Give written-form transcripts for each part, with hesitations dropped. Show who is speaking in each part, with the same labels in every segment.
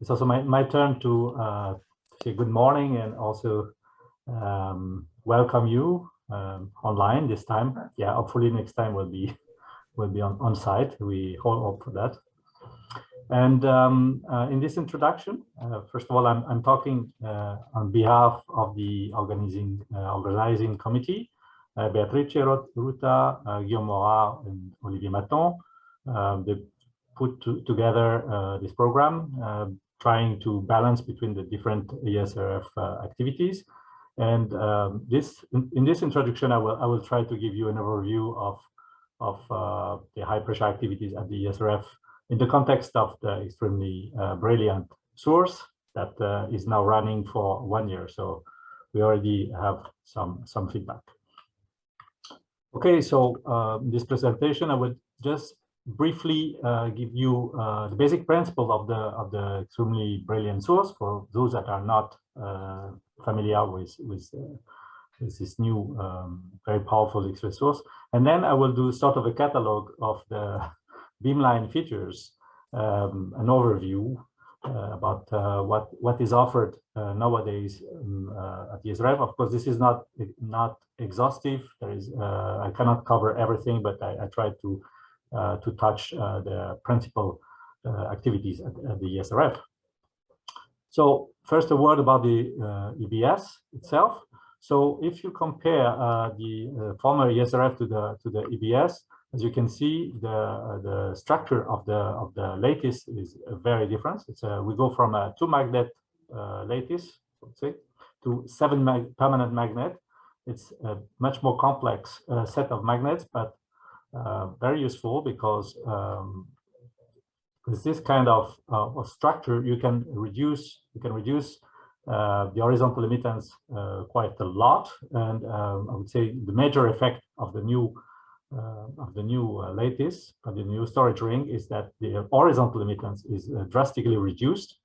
Speaker 1: it's also my turn to say good morning and also welcome you online this time. Yeah, hopefully next time we'll be on site. We all hope for that. And in this introduction, first of all, I'm talking on behalf of the organizing committee, Beatrice Ruta, Guillaume Morat, and Olivier Maton. They put together this program, trying to balance between the different ESRF activities. And in this introduction, I will try to give you an overview of the high pressure activities at the ESRF in the context of the extremely brilliant source that is now running for 1 year. So we already have some feedback. Okay, so this presentation, I would just briefly give you the basic principle of the extremely brilliant source for those that are not familiar with this new very powerful X-ray source. And then I will do sort of a catalog of the beamline features, an overview about what is offered nowadays at the ESRF. Of course, this is not exhaustive. There is I cannot cover everything, but I try to touch the principal activities at the ESRF. So first, a word about the EBS itself. So if you compare the former ESRF to the EBS, as you can see, the structure of the lattice is very different. We go from a 2-magnet lattice, let's say, to 7 permanent magnet. It's a much more complex set of magnets, but very useful because with this kind of structure, you can reduce the horizontal emittance quite a lot. And I would say the major effect of the new lattice, the new storage ring, is that the horizontal emittance is drastically reduced.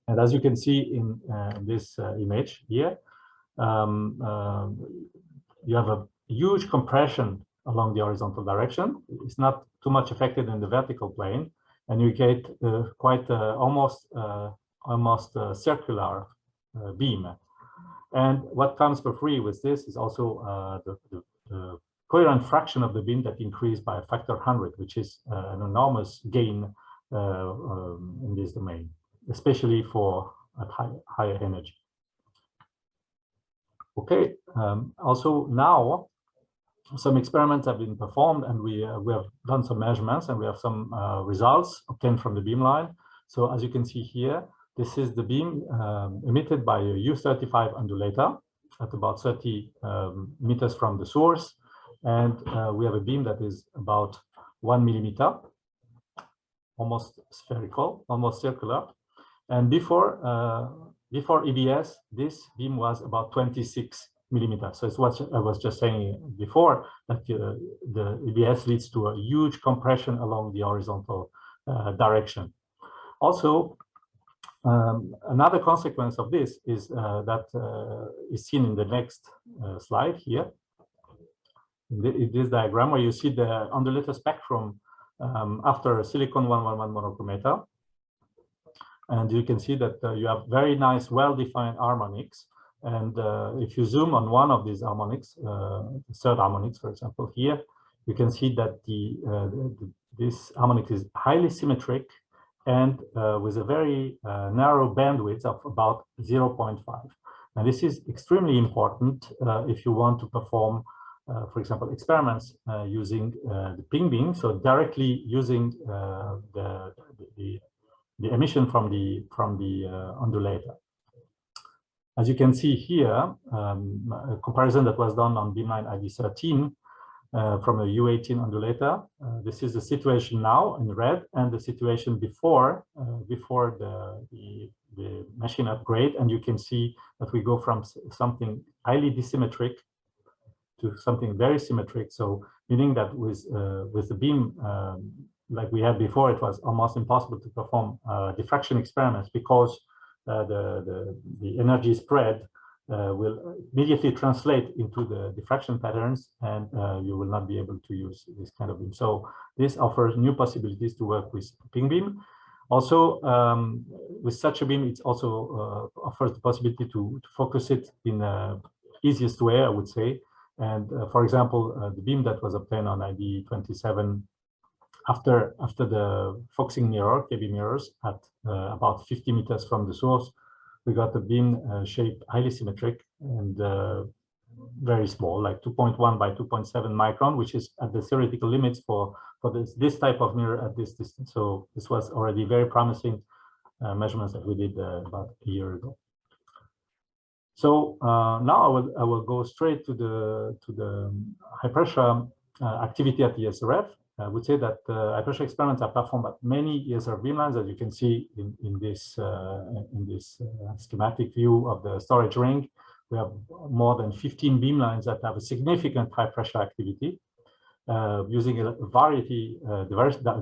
Speaker 1: And as you can see in this image here, you have a huge compression along the horizontal direction. It's not too much affected in the vertical plane, and you get quite almost circular beam. And what comes for free with this is also the coherent fraction of the beam that increased by a factor 100, which is an enormous gain in this domain, especially for at higher energy. Okay, also now some experiments have been performed, and we have done some measurements, and we have some results obtained from the beamline. So as you can see here, this is the beam emitted by a U35 undulator at about 30 meters from the source. And we have a beam that is about 1 millimeter, almost spherical, almost circular. And before EBS, this beam was about 26 millimeters. So it's what I was just saying before, that the EBS leads to a huge compression along the horizontal direction. Also, another consequence of this is that is seen in the next slide here. In this diagram, where you see the undulator spectrum after a silicon 111 monochromator. And you can see that you have very nice, well-defined harmonics. And if you zoom on one of these harmonics, the third harmonics, for example, here, you can see that this harmonic is highly symmetric and with a very narrow bandwidth of about 0.5. And this is extremely important if you want to perform for example, experiments using the ping beam, so directly using the emission from the undulator. As you can see here, a comparison that was done on Beamline ID13 from a U18 undulator. This is the situation now in red, and the situation before the machine upgrade, and you can see that we go from something highly dissymmetric to something very symmetric. So meaning that with the beam like we had before, it was almost impossible to perform diffraction experiments because the energy spread will immediately translate into the diffraction patterns, and you will not be able to use this kind of beam. So this offers new possibilities to work with ping beam. Also, with such a beam, it also offers the possibility to focus it in the easiest way, I would say. And for example, the beam that was obtained on ID27 after the focusing mirror, KB mirrors, at about 50 meters from the source, we got a beam shape highly symmetric and very small, like 2.1 by 2.7 micron, which is at the theoretical limits for this type of mirror at this distance. So this was already very promising measurements that we did about a year ago. So now I will go straight to the high pressure activity at the ESRF. I would say that high pressure experiments are performed at many ESRF beamlines, as you can see in this schematic view of the storage ring. We have more than 15 beamlines that have a significant high pressure activity, using a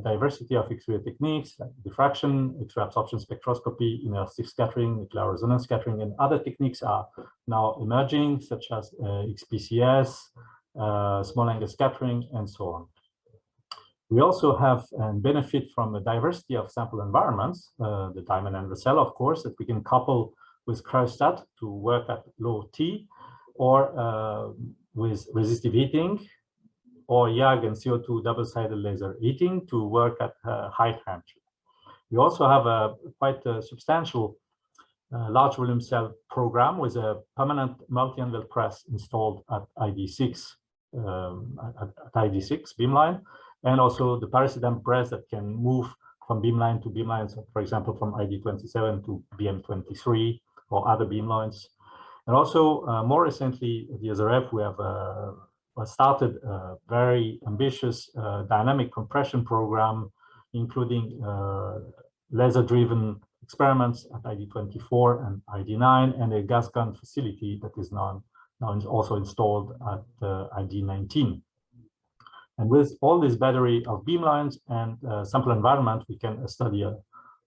Speaker 1: diversity of X-ray techniques like diffraction, X-ray absorption spectroscopy, inelastic scattering, nuclear resonance scattering, and other techniques are now emerging, such as XPCS, small angle scattering, and so on. We also have and benefit from a diversity of sample environments, the diamond and the cell, of course, that we can couple with cryostat to work at low T, or with resistive heating, or YAG and CO2 double-sided laser heating to work at high temperature. We also have a quite substantial large volume cell program with a permanent multi-anvil press installed at ID6, beamline, and also the parasitic press that can move from beamline to beamline, so for example, from ID27 to BM23 or other beamlines. And also, more recently, at the ESRF, we have started a very ambitious dynamic compression program, including laser-driven experiments at ID24 and ID9, and a gas gun facility that is now also installed at ID19. And with all this battery of beamlines and sample environment, we can study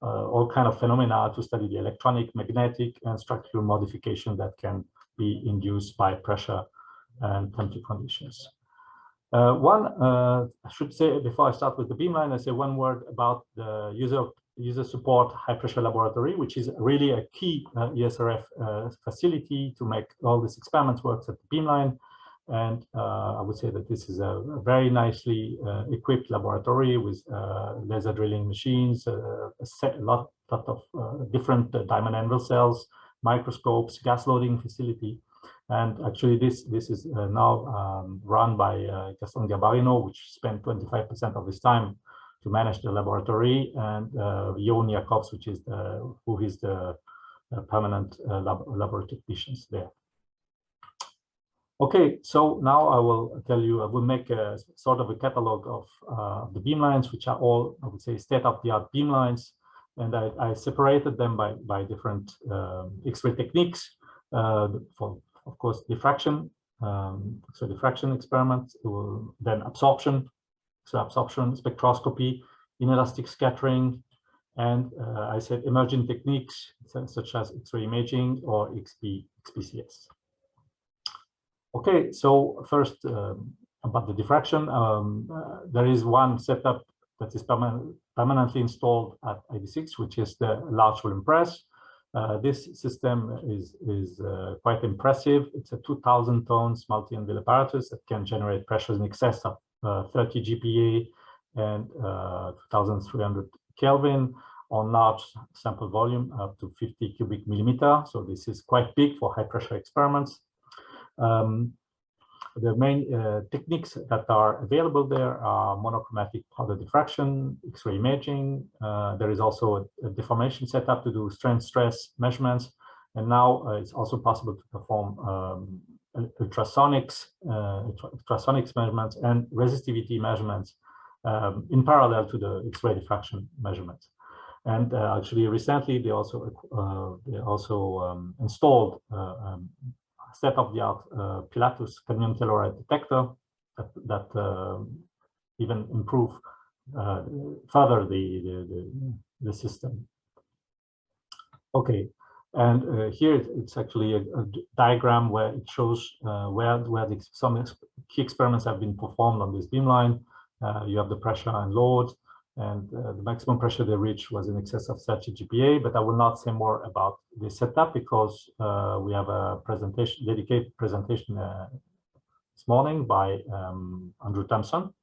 Speaker 1: all kind of phenomena to study the electronic, magnetic, and structural modification that can be induced by pressure and temperature conditions. I should say, before I start with the beamline, I say one word about the user support high pressure laboratory, which is really a key ESRF facility to make all these experiments work at the beamline. And I would say that this is a very nicely equipped laboratory with laser drilling machines, a lot of different diamond anvil cells, microscopes, gas loading facility. And actually this is now run by Gaston Gabarino, which spent 25% of his time to manage the laboratory, and Jon Jacobs, who is the permanent laboratory technicians there. Okay, so now I will tell you, I will make a sort of a catalog of the beamlines, which are all, I would say, state-of-the-art beamlines. And I separated them by different X-ray techniques for, of course, diffraction, so diffraction experiments, then absorption, so absorption spectroscopy, inelastic scattering, and I said emerging techniques such as X-ray imaging or XPCS. Okay, so first about the diffraction, there is one setup that is permanently installed at ID6, which is the large volume press. This system is quite impressive. It's a 2,000 tons multi-anvil apparatus that can generate pressures in excess of 30 GPa and 2,300 Kelvin on large sample volume up to 50 cubic millimeter. So this is quite big for high pressure experiments. The main techniques that are available there are monochromatic powder diffraction, X-ray imaging. There is also a deformation setup to do strain stress measurements. And now it's also possible to perform ultrasonics measurements and resistivity measurements in parallel to the X-ray diffraction measurements. And actually, recently they also installed state-of-the-art Pilatus cadmium telluride detector that even improve further the system. Okay, and here it's actually a diagram where it shows where some key experiments have been performed on this beamline. You have the pressure and load, and the maximum pressure they reached was in excess of 30 GPa, but I will not say more about the setup because we have a presentation, dedicated presentation this morning by Andrew Thompson.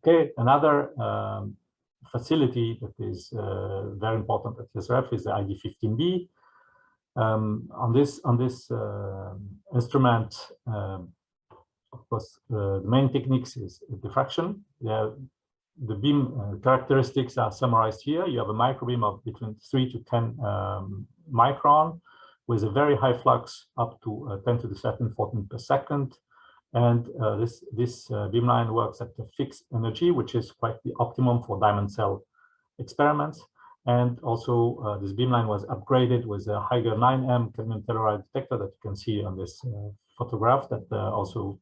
Speaker 1: Okay, another facility that is very important at ESRF is the ID15B. On this instrument, of course, the main techniques is diffraction. The beam characteristics are summarized here. You have a microbeam of between 3 to 10 micron with a very high flux up to 10 to the 14 per second. And this beamline works at a fixed energy, which is quite the optimum for diamond cell experiments. And also this beamline was upgraded with a higher 9M cadmium telluride detector that you can see on this photograph that also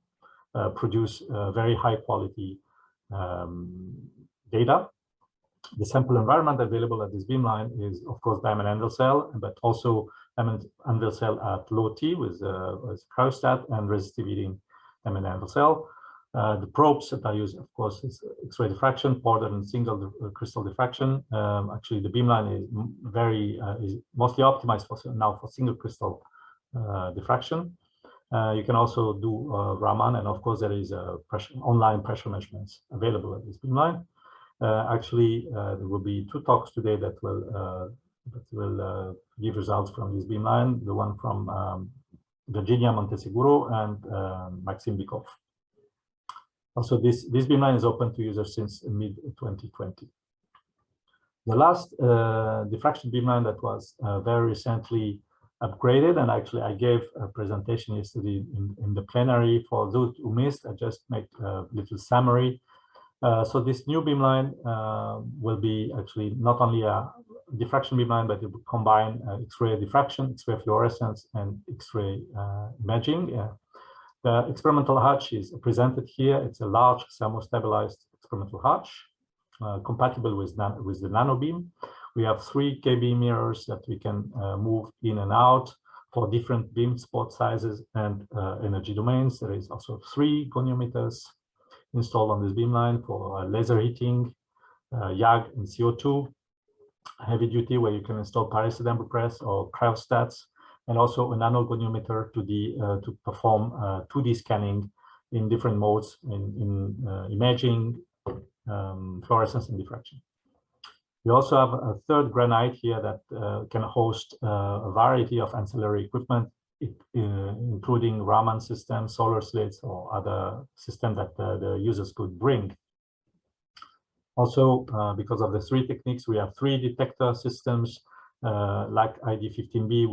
Speaker 1: produce very high quality data. The sample environment available at this beamline is, of course, diamond anvil cell, but also diamond anvil cell at low T with cryostat and resistive heating diamond anvil cell. The probes that I use, of course, is X-ray diffraction, powder and single crystal diffraction. Actually, the beamline is is mostly optimized for now for single crystal diffraction. You can also do Raman, and of course there is online pressure measurements available at this beamline. Actually, there will be 2 talks today that will give results from this beamline. The one from Virginia Monteseguro and Maxime Bikov. Also, this beamline is open to users since mid-2020. The last diffraction beamline that was very recently upgraded, and actually I gave a presentation yesterday in the plenary. For those who missed, I just make a little summary. So this new beamline will be actually not only a diffraction beamline, but it will combine X-ray diffraction, X-ray fluorescence, and X-ray imaging. The experimental hatch is presented here. It's a large thermostabilized experimental hatch, compatible with the nano beam. We have 3 KB mirrors that we can move in and out for different beam spot sizes and energy domains. There is also 3 goniometers installed on this beamline for laser heating, YAG and CO2, heavy duty where you can install Paris-Sedan press or cryostats, and also a nano goniometer to perform 2D scanning in different modes in imaging, fluorescence, and diffraction. We also have a 3rd granite here that can host a variety of ancillary equipment, including Raman systems, solar slates, or other systems that the users could bring. Also, because of the 3 techniques, we have 3 detector systems like ID15B.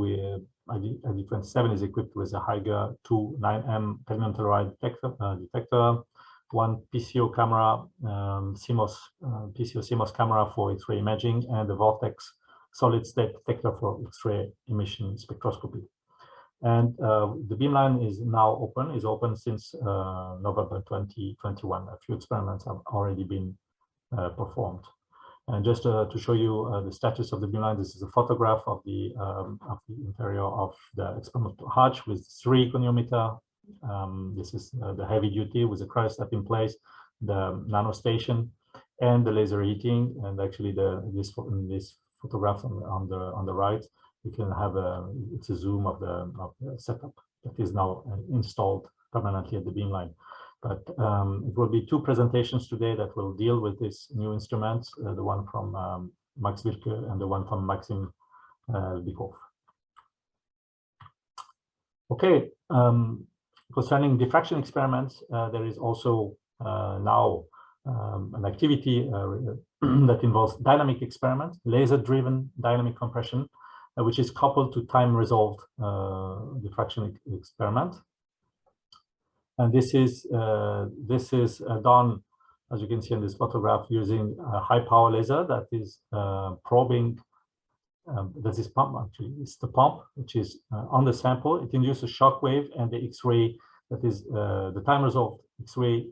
Speaker 1: ID27 is equipped with a Haiger 2 9M cadmium telluride detector, 1 PCO camera, PCO CMOS camera for X-ray imaging, and the Vortex solid state detector for X-ray emission spectroscopy. And the beamline is now open, since November 2021. A few experiments have already been performed. And just to show you the status of the beamline, this is a photograph of the interior of the experimental hatch with 3 goniometer. This is the heavy duty with the cryostat in place, the nano station, and the laser heating. And actually, this photograph on the right, you can have it's a zoom of the setup that is now installed permanently at the beamline. But it will be 2 presentations today that will deal with this new instrument, the one from Max Wilke and the one from Maxime Bikov. Okay, concerning diffraction experiments, there is also now an activity that involves dynamic experiments, laser-driven dynamic compression, which is coupled to time-resolved diffraction experiment. And this is done, as you can see in this photograph, using a high-power laser that is probing. That is pump, actually. It's the pump which is on the sample. It induces a shock wave, and the X-ray that is the time-resolved X-ray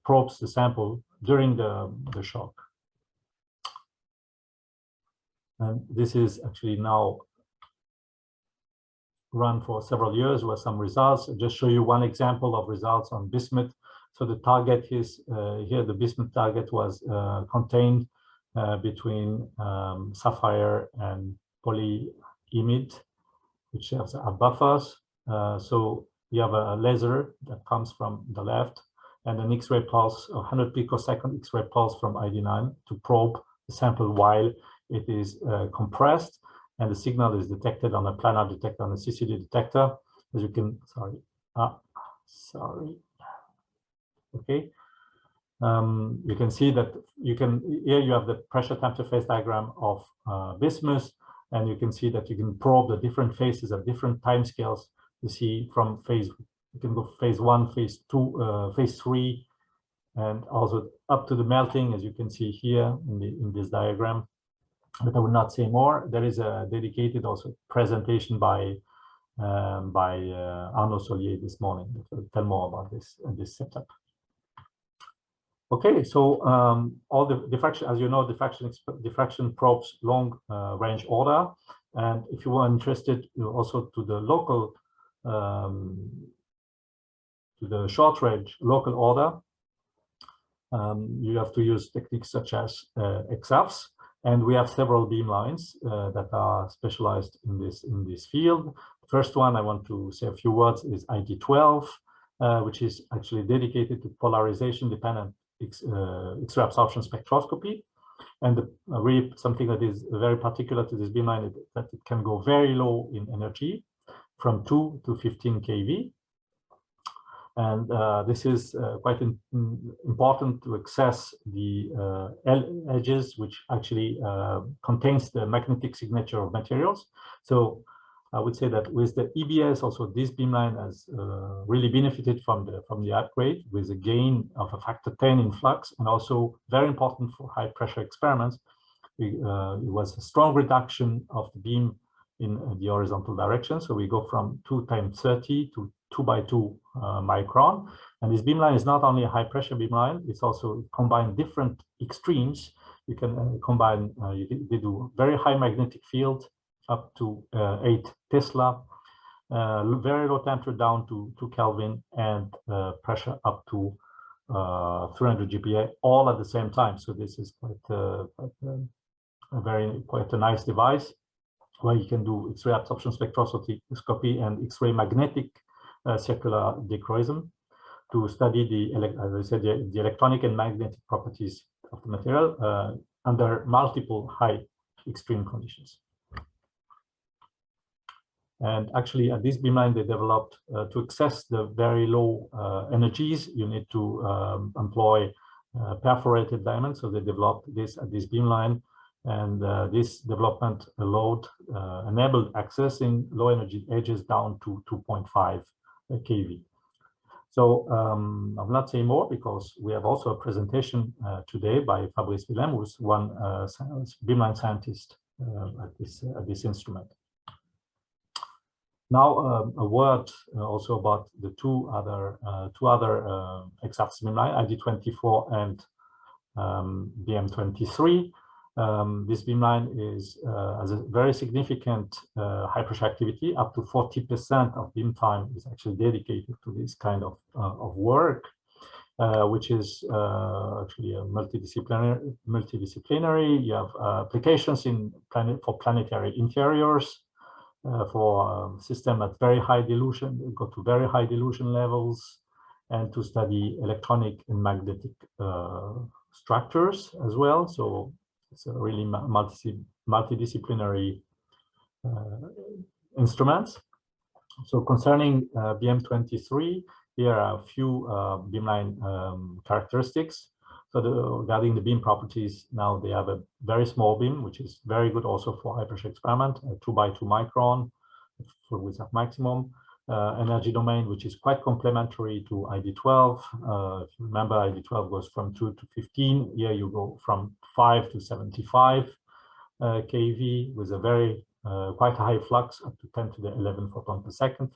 Speaker 1: probes the sample during the shock. And this is actually now run for several years with some results. I'll just show you one example of results on bismuth So the target is here, the bismuth target was contained between sapphire and polyimide, which serves as buffers. So you have a laser that comes from the left and an X-ray pulse, 100 picosecond X-ray pulse from ID9 to probe the sample while it is compressed, and the signal is detected on a planar detector, on a CCD detector. As you can, okay. You can see that here you have the pressure temperature phase diagram of bismuth, and you can see that you can probe the different phases at different time scales. You see from phase, you can go phase 1, phase 2, phase 3, and also up to the melting, as you can see here in this diagram. But I will not say more. There is a dedicated also presentation by Arnaud Solier this morning that will tell more about this setup. Okay, so all the diffraction, as you know, diffraction probes long range order, and if you are interested also to the local, to the short range local order, you have to use techniques such as XFs, and we have several beamlines that are specialized in this field. First one I want to say a few words is ID12, which is actually dedicated to polarization dependent X-ray absorption spectroscopy. And really something that is very particular to this beamline is that it can go very low in energy, from 2 to 15 kV. And this is quite important to access the L edges, which actually contains the magnetic signature of materials. So I would say that with the EBS, also this beamline has really benefited from the upgrade with a gain of a factor 10 in flux, and also very important for high pressure experiments. It was a strong reduction of the beam in the horizontal direction. So we go from 2 × 30 to 2 by 2 micron. And this beamline is not only a high pressure beamline, it's also combined different extremes. You can combine, they do very high magnetic field up to 8 Tesla, very low temperature down to 2 Kelvin, and pressure up to 300 GPa, all at the same time. So this is quite a nice device where you can do X-ray absorption spectroscopy and X-ray magnetic circular dichroism to study as I said, the electronic and magnetic properties of the material under multiple high extreme conditions. And actually, at this beamline, they developed to access the very low energies, you need to employ perforated diamonds. So they developed this at this beamline, and this development enabled accessing low energy edges down to 2.5 kV. So I'll not say more because we have also a presentation today by Fabrice Willem, who's one beamline scientist at this instrument. Now a word also about the two other XFs beamline, ID24 and BM23. This beamline has a very significant high pressure activity. Up to 40% of beam time is actually dedicated to this kind of work, which is actually a multidisciplinary. You have applications for planetary interiors, for system at very high dilution, go to very high dilution levels, and to study electronic and magnetic structures as well. So it's a really multidisciplinary instruments. So concerning BM23, here are a few beamline characteristics. So regarding the beam properties, now they have a very small beam, which is very good also for high pressure experiment, 2 by 2 micron for width of maximum. Energy domain, which is quite complementary to ID12. If you remember, ID12 goes from 2 to 15. Here you go from 5 to 75 kV with a very quite high flux, up to 10 to the 11 photon per second.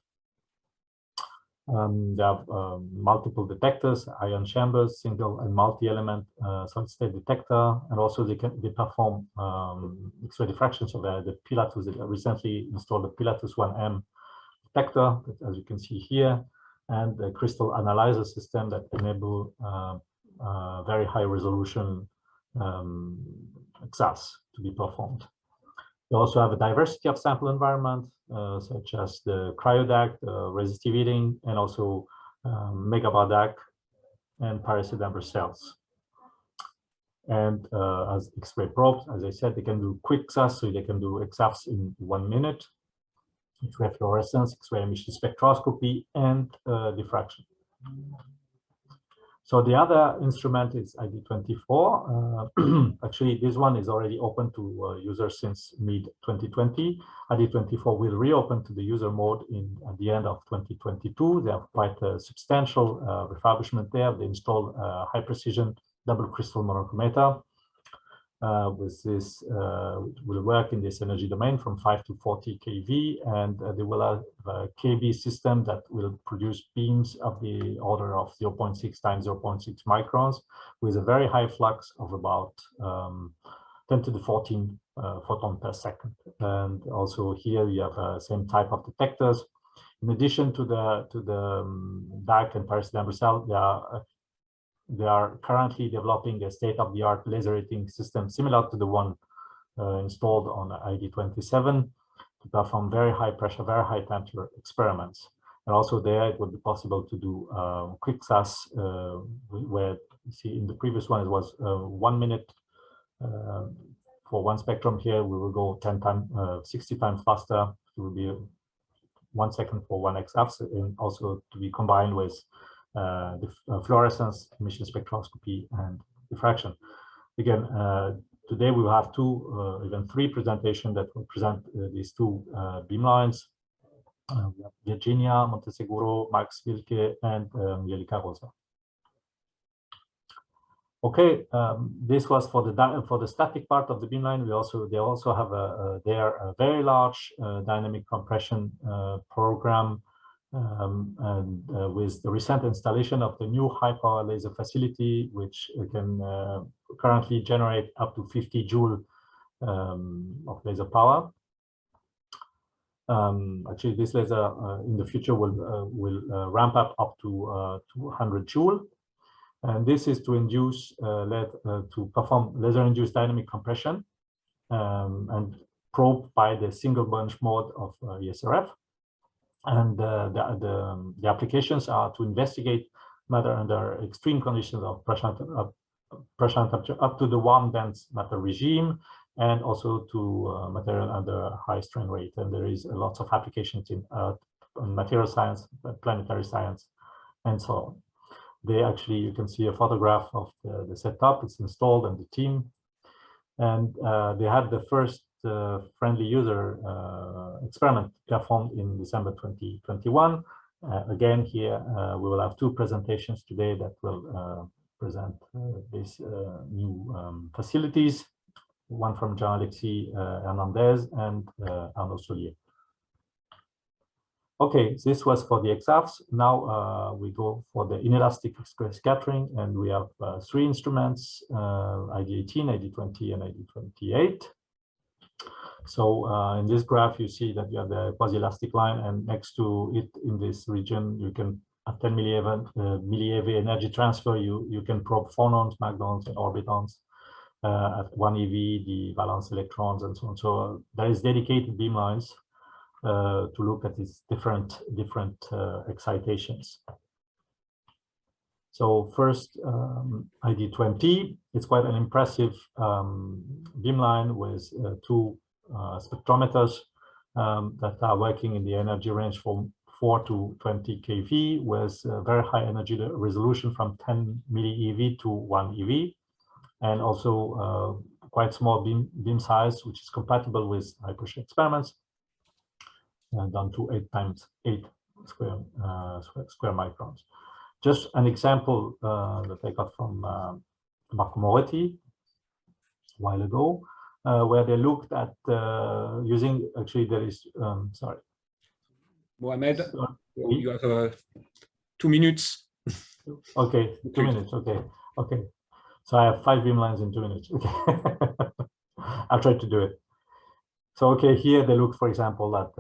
Speaker 1: They have multiple detectors, ion chambers, single and multi-element solid-state detector, and also they perform X-ray diffraction. So the Pilatus, they recently installed the Pilatus 1M detector, as you can see here, and a crystal analyzer system that enable very high resolution exams to be performed. We also have a diversity of sample environment, such as the cryoDAC, resistive heating, and also megabar DAC and pyrocylinder cells. And as X-ray probes, as I said, they can do quick XAS, so they can do XAFs in 1 minute. X-ray fluorescence, X-ray emission spectroscopy, and diffraction. So the other instrument is ID24. Actually, this one is already open to users since mid-2020. ID24 will reopen to the user mode at the end of 2022. They have quite a substantial refurbishment there. They install high precision double crystal monochromator. With this, will work in this energy domain from 5 to 40 kV, and they will have a kV system that will produce beams of the order of 0.6 times 0.6 microns with a very high flux of about 10 to the 14 photon per second. And also here you have same type of detectors. In addition to the DAC and pyrocylinder cell, they are currently developing a state-of-the-art laser heating system similar to the one installed on ID27 to perform very high pressure, very high temperature experiments. And also there it would be possible to do quick XAS, where you see in the previous one it was 1 minute for one spectrum. Here we will go 60 times faster. It will be 1 second for one XAFs, and also to be combined with the fluorescence, emission spectroscopy, and diffraction. Again, today we will have two, even three presentations that will present these two beamlines. We have Virginia, Monteseguro, Max Wilke, and Jelika Rosa. Okay, this was for the static part of the beamline. They also have a very large dynamic compression program. With the recent installation of the new high power laser facility, which can currently generate up to 50 joule of laser power. Actually, this laser in the future will ramp up to 200 joule, and this is to induce to perform laser-induced dynamic compression and probe by the single bunch mode of ESRF. And the applications are to investigate matter under extreme conditions of pressure and temperature up to the warm dense matter regime, and also to material under high strain rate. And there is lots of applications in material science, planetary science, and so on. You can see a photograph of the setup. It's installed and the team. And they had the first friendly user experiment performed in December 2021. Again, here we will have two presentations today that will present these new facilities, one from Jean-Alexis Hernandez and Arnaud Solier. Okay, this was for the XAFs. Now we go for the inelastic X-ray scattering, and we have three instruments, ID18, ID20, and ID28. So in this graph, you see that you have the quasi-elastic line, and next to it in this region, you can at 10 millieV energy transfer, you can probe phonons, magnons, and orbitons. At 1 eV, the valence electrons, and so on. So there is dedicated beamlines to look at these different excitations. So first, ID20, it's quite an impressive beamline with two spectrometers that are working in the energy range from 4 to 20 kV with very high energy resolution from 10 millieV to 1 eV, and also quite small beam size, which is compatible with high pressure experiments, down to 8 times 8 square microns. Just an example that I got from Marco Moretti a while ago, where they looked at using, actually there is, sorry.
Speaker 2: Mohamed, you have 2 minutes.
Speaker 1: Okay, 2 minutes, okay. Okay, so I have 5 beamlines in 2 minutes, okay. I'll try to do it. So, okay, here they look, for example, at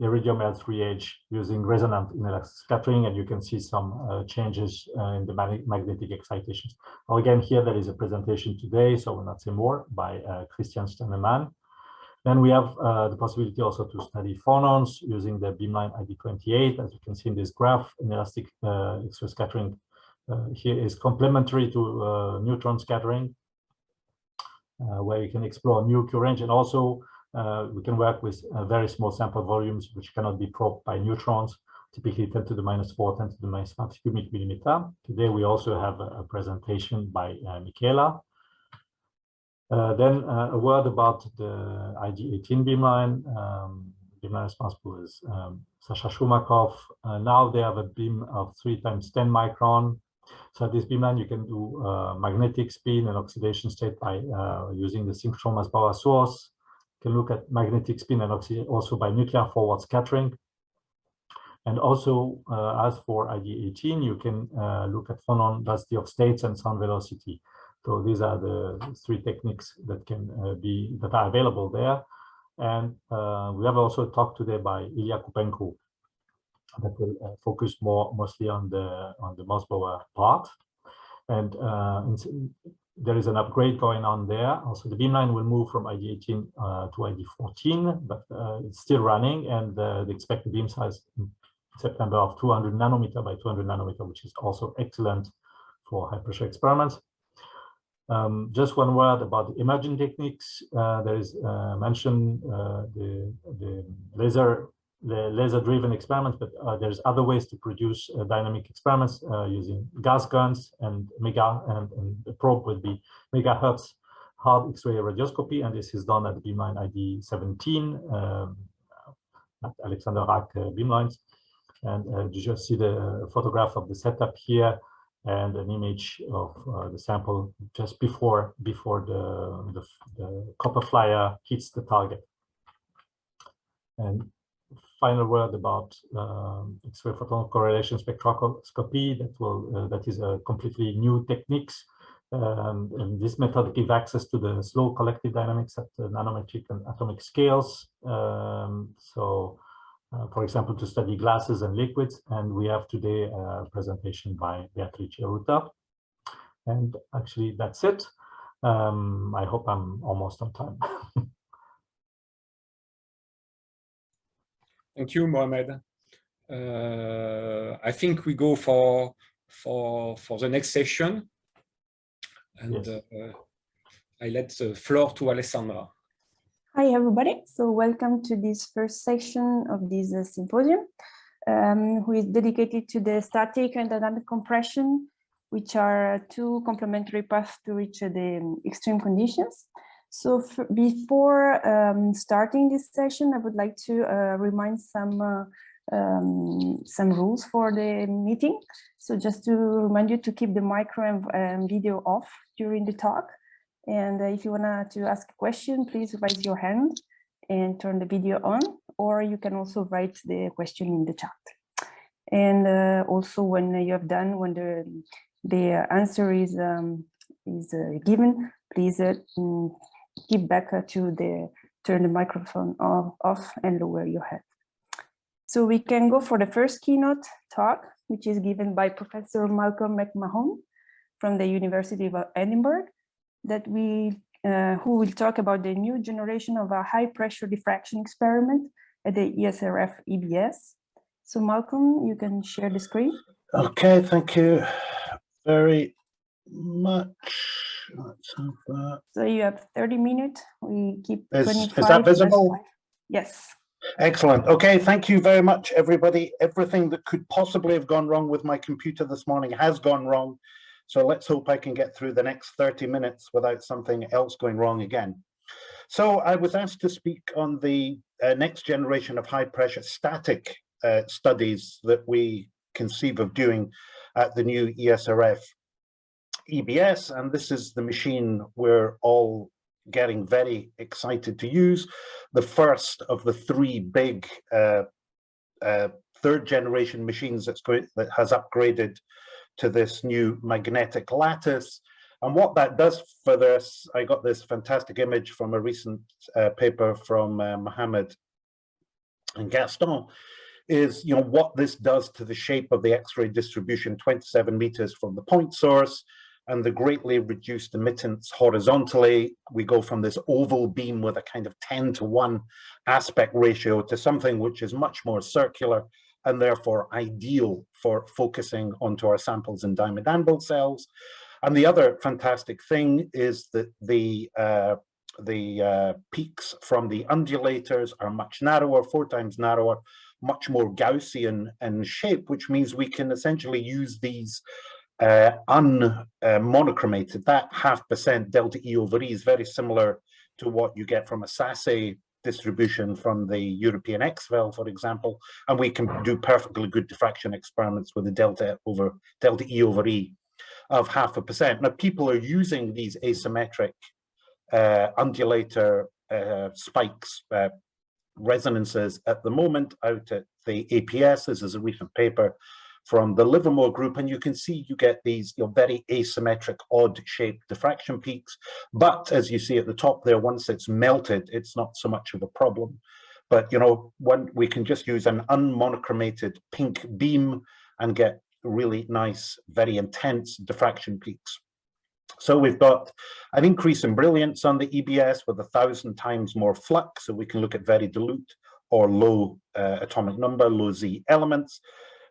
Speaker 1: iridium L3H using resonant inelastic scattering, and you can see some changes in the magnetic excitations. Now, again, here there is a presentation today, so we'll not say more, by Christian Stennemann. Then we have the possibility also to study phonons using the Beamline ID28. As you can see in this graph, inelastic X-ray scattering here is complementary to neutron scattering, where you can explore new Q range, and also we can work with very small sample volumes which cannot be probed by neutrons, typically 10 to the -4, 10 to the -5 cubic millimeter. Today we also have a presentation by Michaela. Then a word about the ID18 beamline. Beamline responsible is Sasha Shumakov. Now they have a beam of 3 × 10 micron. So this beamline you can do magnetic spin and oxidation state by using the synchrotron as power source. You can look at magnetic spin and oxidation also by nuclear forward scattering. And also, as for ID18, you can look at phonon density of states and sound velocity. So these are the 3 techniques that can that are available there. And we have also talked today by Ilya Kupenko that will focus mostly on the Mossbauer part. And there is an upgrade going on there. Also, the beamline will move from ID18 to ID14, but it's still running, and the expected beam size in September of 200 nanometer by 200 nanometer, which is also excellent for high pressure experiments. Just one word about the emerging techniques. There is mentioned the laser-driven experiments, but there's other ways to produce dynamic experiments using gas guns and the probe will be megahertz hard X-ray radioscopy, and this is done at the Beamline ID17 at Alexander Rack Beamlines. And you just see the photograph of the setup here and an image of the sample just before the copper flyer hits the target. And final word about X-ray photon correlation spectroscopy that is a completely new techniques. And this method gives access to the slow collective dynamics at the nanometric and atomic scales. For example, to study glasses and liquids, and we have today a presentation by Beatrice Ruta. And actually, that's it. I hope I'm almost on time.
Speaker 2: Thank you, Mohamed. I think we go for the next session, and yes. I let the floor to Alessandra.
Speaker 3: Hi, everybody. So welcome to this first section of this symposium, which is dedicated to the static and dynamic compression, which are 2 complementary paths to reach the extreme conditions. So before starting this session, I would like to remind some rules for the meeting. So just to remind you to keep the micro and video off during the talk. And if you want to ask a question, please raise your hand and turn the video on, or you can also write the question in the chat. And also when you have done, when the answer is given, please keep back to turn the microphone off and lower your head. So we can go for the first keynote talk, which is given by Professor Malcolm Mcmahon from the University of Edinburgh, who will talk about the new generation of a high pressure diffraction experiment at the ESRF-EBS. So Malcolm, you can share the screen.
Speaker 4: Okay, thank you very much. Let's have that.
Speaker 3: So you have 30 minutes. We keep 25.
Speaker 4: Is that visible?
Speaker 3: Yes.
Speaker 4: Excellent. Okay, thank you very much, everybody. Everything that could possibly have gone wrong with my computer this morning has gone wrong. So let's hope I can get through the next 30 minutes without something else going wrong again. So I was asked to speak on the next generation of high pressure static studies that we conceive of doing at the new ESRF-EBS. And this is the machine we're all getting very excited to use. The first of the 3 big 3rd generation machines that has upgraded to this new magnetic lattice. And what that does for this, I got this fantastic image from a recent paper from Mohammed and Gaston, is what this does to the shape of the X-ray distribution, 27 meters from the point source, and the greatly reduced emittance horizontally. We go from this oval beam with a kind of 10:1 aspect ratio to something which is much more circular and therefore ideal for focusing onto our samples in diamond anvil cells. And the other fantastic thing is that the peaks from the undulators are much narrower, 4 times narrower, much more Gaussian in shape, which means we can essentially use these unmonochromated. That 0.5% delta E over E is very similar to what you get from a Sasse distribution from the European X-Vel, for example, and we can do perfectly good diffraction experiments with the delta E over E of 0.5%. Now, people are using these asymmetric undulator spikes resonances at the moment out at the APS. This is a recent paper from the Livermore group, and you can see you get these very asymmetric, odd-shaped diffraction peaks. But as you see at the top there, once it's melted, it's not so much of a problem. But when we can just use an unmonochromated pink beam and get really nice, very intense diffraction peaks. So we've got an increase in brilliance on the EBS with 1,000 times more flux, so we can look at very dilute or low atomic number, low Z elements.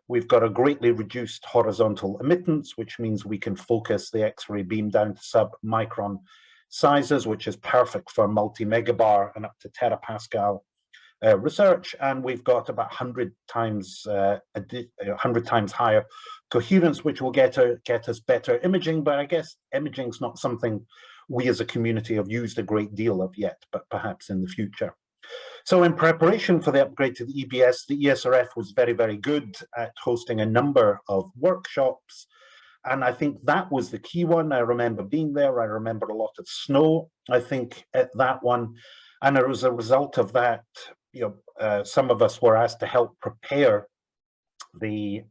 Speaker 4: We've got a greatly reduced horizontal emittance, which means we can focus the X-ray beam down to sub-micron sizes, which is perfect for multi-megabar and up to terapascal research. And we've got about 100 times higher coherence, which will get us better imaging. But I guess imaging is not something we as a community have used a great deal of yet, but perhaps in the future. So in preparation for the upgrade to the EBS, the ESRF was very, very good at hosting a number of workshops. And I think that was the key one. I remember being there. I remember a lot of snow, I think, at that one. And as a result of that, some of us were asked to help prepare the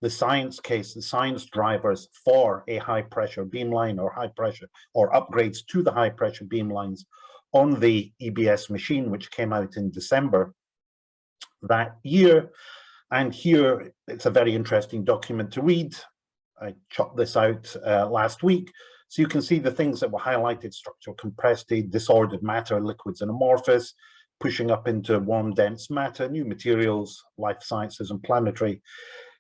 Speaker 4: science case, the science drivers for a high pressure beamline or high pressure or upgrades to the high pressure beamlines on the EBS machine, which came out in December that year. And here it's a very interesting document to read. I chopped this out last week. So you can see the things that were highlighted: structural compressed, disordered matter, liquids and amorphous, pushing up into warm dense matter, new materials, life sciences and planetary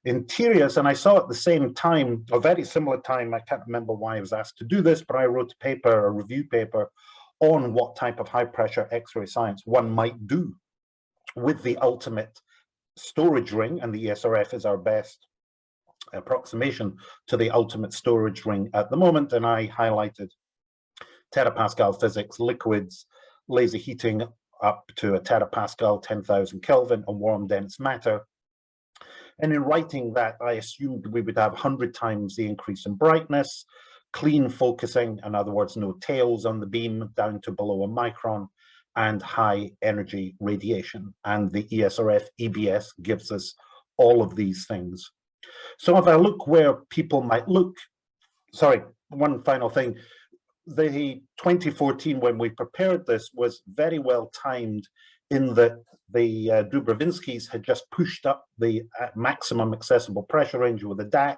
Speaker 4: interiors. And I saw at the same time, a very similar time, I can't remember why I was asked to do this, but I wrote a paper, a review paper, on what type of high pressure X-ray science one might do with the ultimate storage ring, and the ESRF is our best approximation to the ultimate storage ring at the moment. And I highlighted terapascal physics, liquids, laser heating up to a terapascal, 10,000 Kelvin, and warm dense matter. And in writing that, I assumed we would have 100 times the increase in brightness, clean focusing, in other words, no tails on the beam down to below a micron, and high energy radiation. And the ESRF-EBS gives us all of these things. So if I look where people might look, sorry, one final thing. The 2014, when we prepared this, was very well timed in that the Dubrovinskis had just pushed up the maximum accessible pressure range with a DAC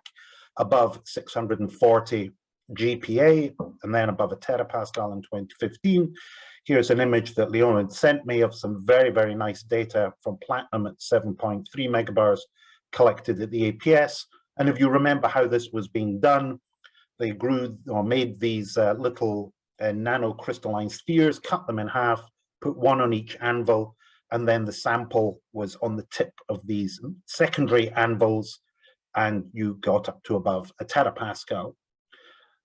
Speaker 4: above 640 GPa and then above a terapascal in 2015. Here's an image that Leonid sent me of some very, very nice data from platinum at 7.3 megabars collected at the APS. And if you remember how this was being done, they grew or made these little nanocrystalline spheres, cut them in half, put one on each anvil, and then the sample was on the tip of these secondary anvils, and you got up to above a terapascal.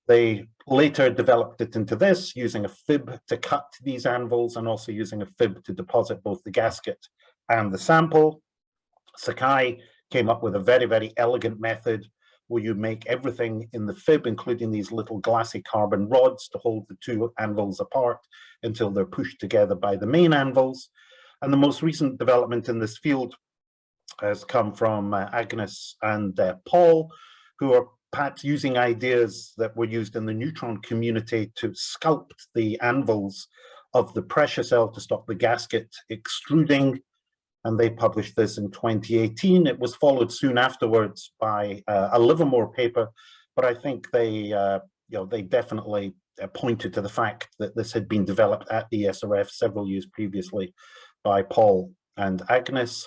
Speaker 4: They later developed it into this, using a fib to cut these anvils and also using a fib to deposit both the gasket and the sample. Sakai came up with a very, very elegant method where you make everything in the fib, including these little glassy carbon rods to hold the two anvils apart until they're pushed together by the main anvils. And the most recent development in this field has come from Agnes and Paul, who are perhaps using ideas that were used in the neutron community to sculpt the anvils of the pressure cell to stop the gasket extruding. and they published this in 2018. It was followed soon afterwards by a Livermore paper, but I think they they definitely pointed to the fact that this had been developed at the ESRF several years previously by Paul and Agnes.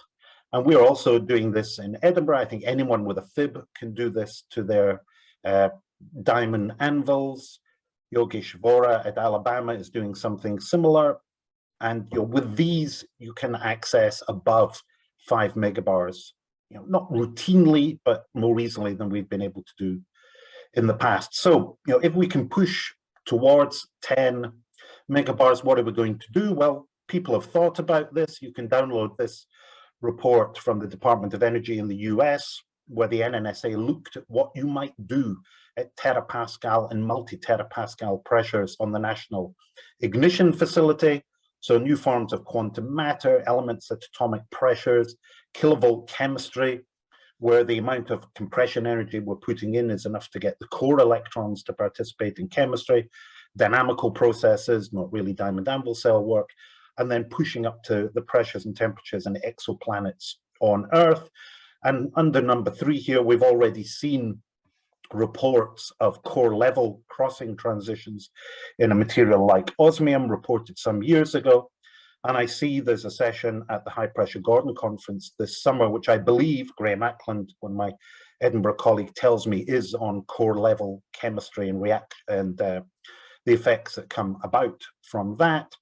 Speaker 4: And we're also doing this in Edinburgh. I think anyone with a fib can do this to their diamond anvils. Yogesh Vora at Alabama is doing something similar. And with these, you can access above 5 megabars, not routinely, but more easily than we've been able to do in the past. So, if we can push towards 10 megabars, what are we going to do? Well, people have thought about this. You can download this report from the Department of Energy in the US, where the NNSA looked at what you might do at terapascal and multi-terapascal pressures on the National Ignition Facility. So new forms of quantum matter, elements at atomic pressures, kilovolt chemistry, where the amount of compression energy we're putting in is enough to get the core electrons to participate in chemistry, dynamical processes, not really diamond anvil cell work, and then pushing up to the pressures and temperatures and exoplanets on Earth. And under number 3 here, we've already seen reports of core level crossing transitions in a material like osmium reported some years ago. And I see there's a session at the High Pressure Gordon Conference this summer, which I believe Graham Ackland, when my Edinburgh colleague tells me, is on core level chemistry and the effects that come about from that.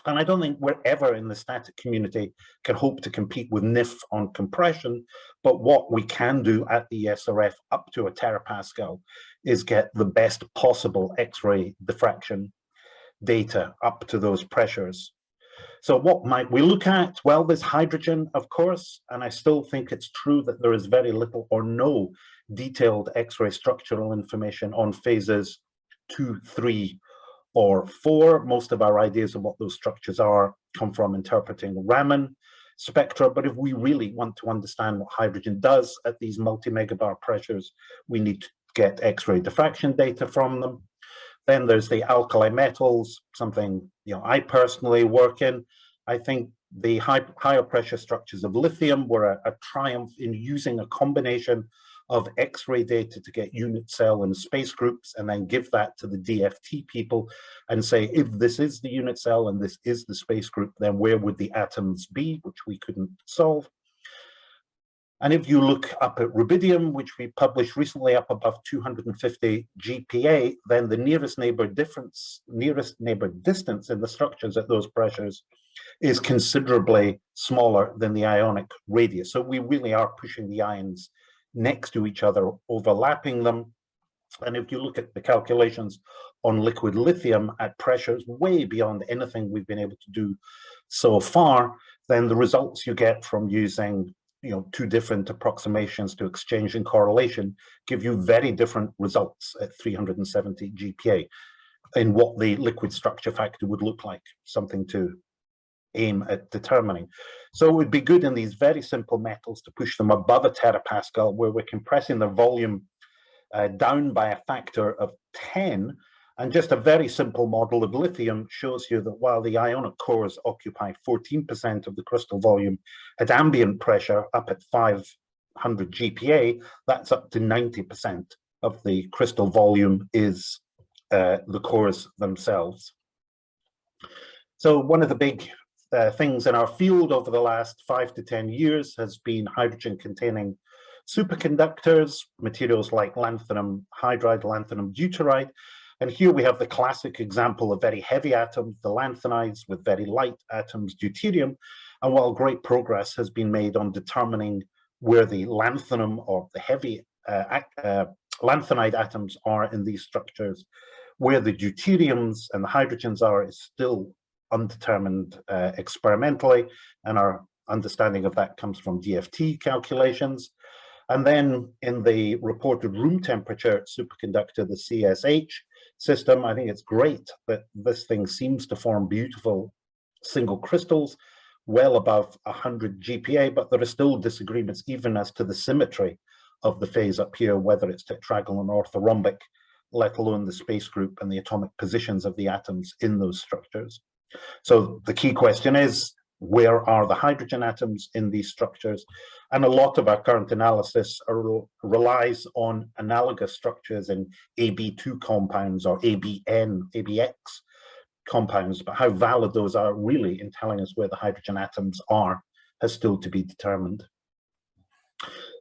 Speaker 4: And I don't think we're ever in the static community can hope to compete with NIF on compression, but what we can do at the ESRF up to a terapascal is get the best possible X-ray diffraction data up to those pressures. So what might we look at? Well, there's hydrogen, of course, and I still think it's true that there is very little or no detailed X-ray structural information on phases 2, 3, or 4. Most of our ideas of what those structures are come from interpreting Raman spectra. But if we really want to understand what hydrogen does at these multi-megabar pressures, we need to get X-ray diffraction data from them. Then there's the alkali metals, something I personally work in. I think the higher pressure structures of lithium were a triumph in using a combination of X-ray data to get unit cell and space groups, and then give that to the DFT people and say, if this is the unit cell and this is the space group, then where would the atoms be, which we couldn't solve. And if you look up at rubidium, which we published recently up above 250 GPa, then the nearest neighbor distance in the structures at those pressures is considerably smaller than the ionic radius. So we really are pushing the ions next to each other, overlapping them. And if you look at the calculations on liquid lithium at pressures way beyond anything we've been able to do so far, then the results you get from using 2 different approximations to exchange and correlation give you very different results at 370 GPa in what the liquid structure factor would look like, something to aim at determining. So it would be good in these very simple metals to push them above a terapascal, where we're compressing the volume down by a factor of 10. And just a very simple model of lithium shows you that while the ionic cores occupy 14% of the crystal volume at ambient pressure up at 500 GPa, that's up to 90% of the crystal volume is the cores themselves. So one of the big things in our field over the last 5 to 10 years has been hydrogen-containing superconductors, materials like lanthanum hydride, lanthanum deuteride. And here we have the classic example of very heavy atoms, the lanthanides, with very light atoms, deuterium. And while great progress has been made on determining where the lanthanum or the heavy lanthanide atoms are in these structures, where the deuteriums and the hydrogens are is still undetermined experimentally, and our understanding of that comes from DFT calculations. And then in the reported room temperature superconductor, the CSH system, I think it's great that this thing seems to form beautiful single crystals well above 100 GPa, but there are still disagreements even as to the symmetry of the phase up here, whether it's tetragonal or orthorhombic, let alone the space group and the atomic positions of the atoms in those structures. So the key question is, where are the hydrogen atoms in these structures. And a lot of our current analysis relies on analogous structures in AB2 compounds or ABX compounds, but how valid those are really in telling us where the hydrogen atoms are has still to be determined.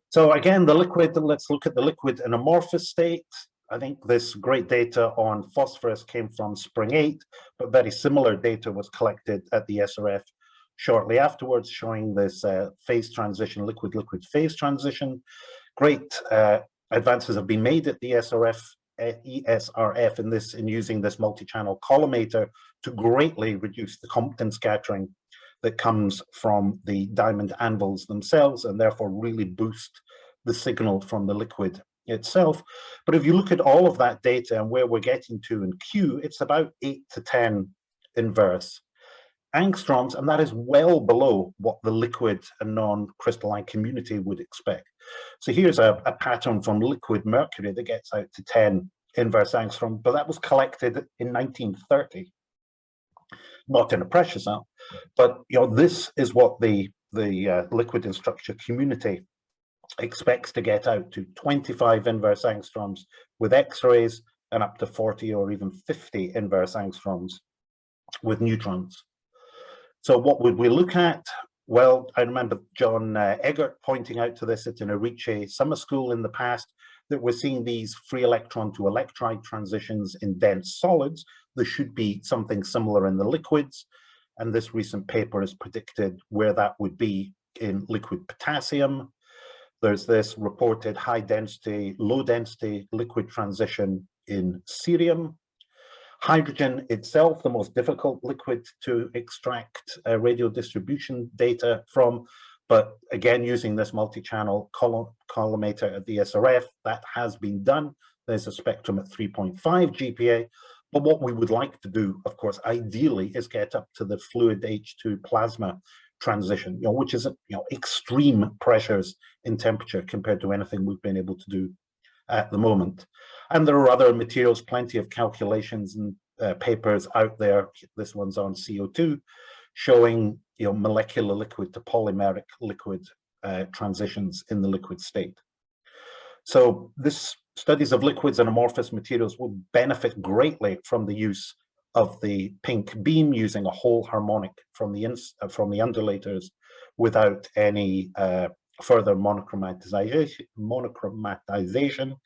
Speaker 4: So again, the liquid, let's look at the liquid in amorphous state. I think this great data on phosphorus came from Spring 8, but very similar data was collected at the ESRF shortly afterwards, showing this phase transition, liquid-liquid phase transition. Great advances have been made at the ESRF in using this multi-channel collimator to greatly reduce the Compton scattering that comes from the diamond anvils themselves, and therefore really boost the signal from the liquid itself. But if you look at all of that data and where we're getting to in Q, it's about 8 to 10 inverse angstroms, and that is well below what the liquid and non-crystalline community would expect. So here's a pattern from liquid mercury that gets out to 10 inverse angstrom, but that was collected in 1930, not in a pressure cell. But this is what the liquid and structure community expects to get out to: 25 inverse angstroms with X-rays and up to 40 or even 50 inverse angstroms with neutrons. So what would we look at? Well, I remember John Eggert pointing out to this at an Erice summer school in the past, that we're seeing these free electron to electride transitions in dense solids. There should be something similar in the liquids. And this recent paper has predicted where that would be in liquid potassium. There's this reported high density, low density liquid transition in cerium. Hydrogen itself, the most difficult liquid to extract radial distribution data from, but again, using this multi-channel collimator at the ESRF, that has been done. There's a spectrum at 3.5 GPa, but what we would like to do, of course, ideally, is get up to the fluid H2 plasma transition, which is extreme pressures in temperature compared to anything we've been able to do at the moment. And there are other materials, plenty of calculations and papers out there. This one's on CO2, showing molecular liquid to polymeric liquid transitions in the liquid state. So this studies of liquids and amorphous materials will benefit greatly from the use of the pink beam, using a whole harmonic from the undulators without any further monochromatization.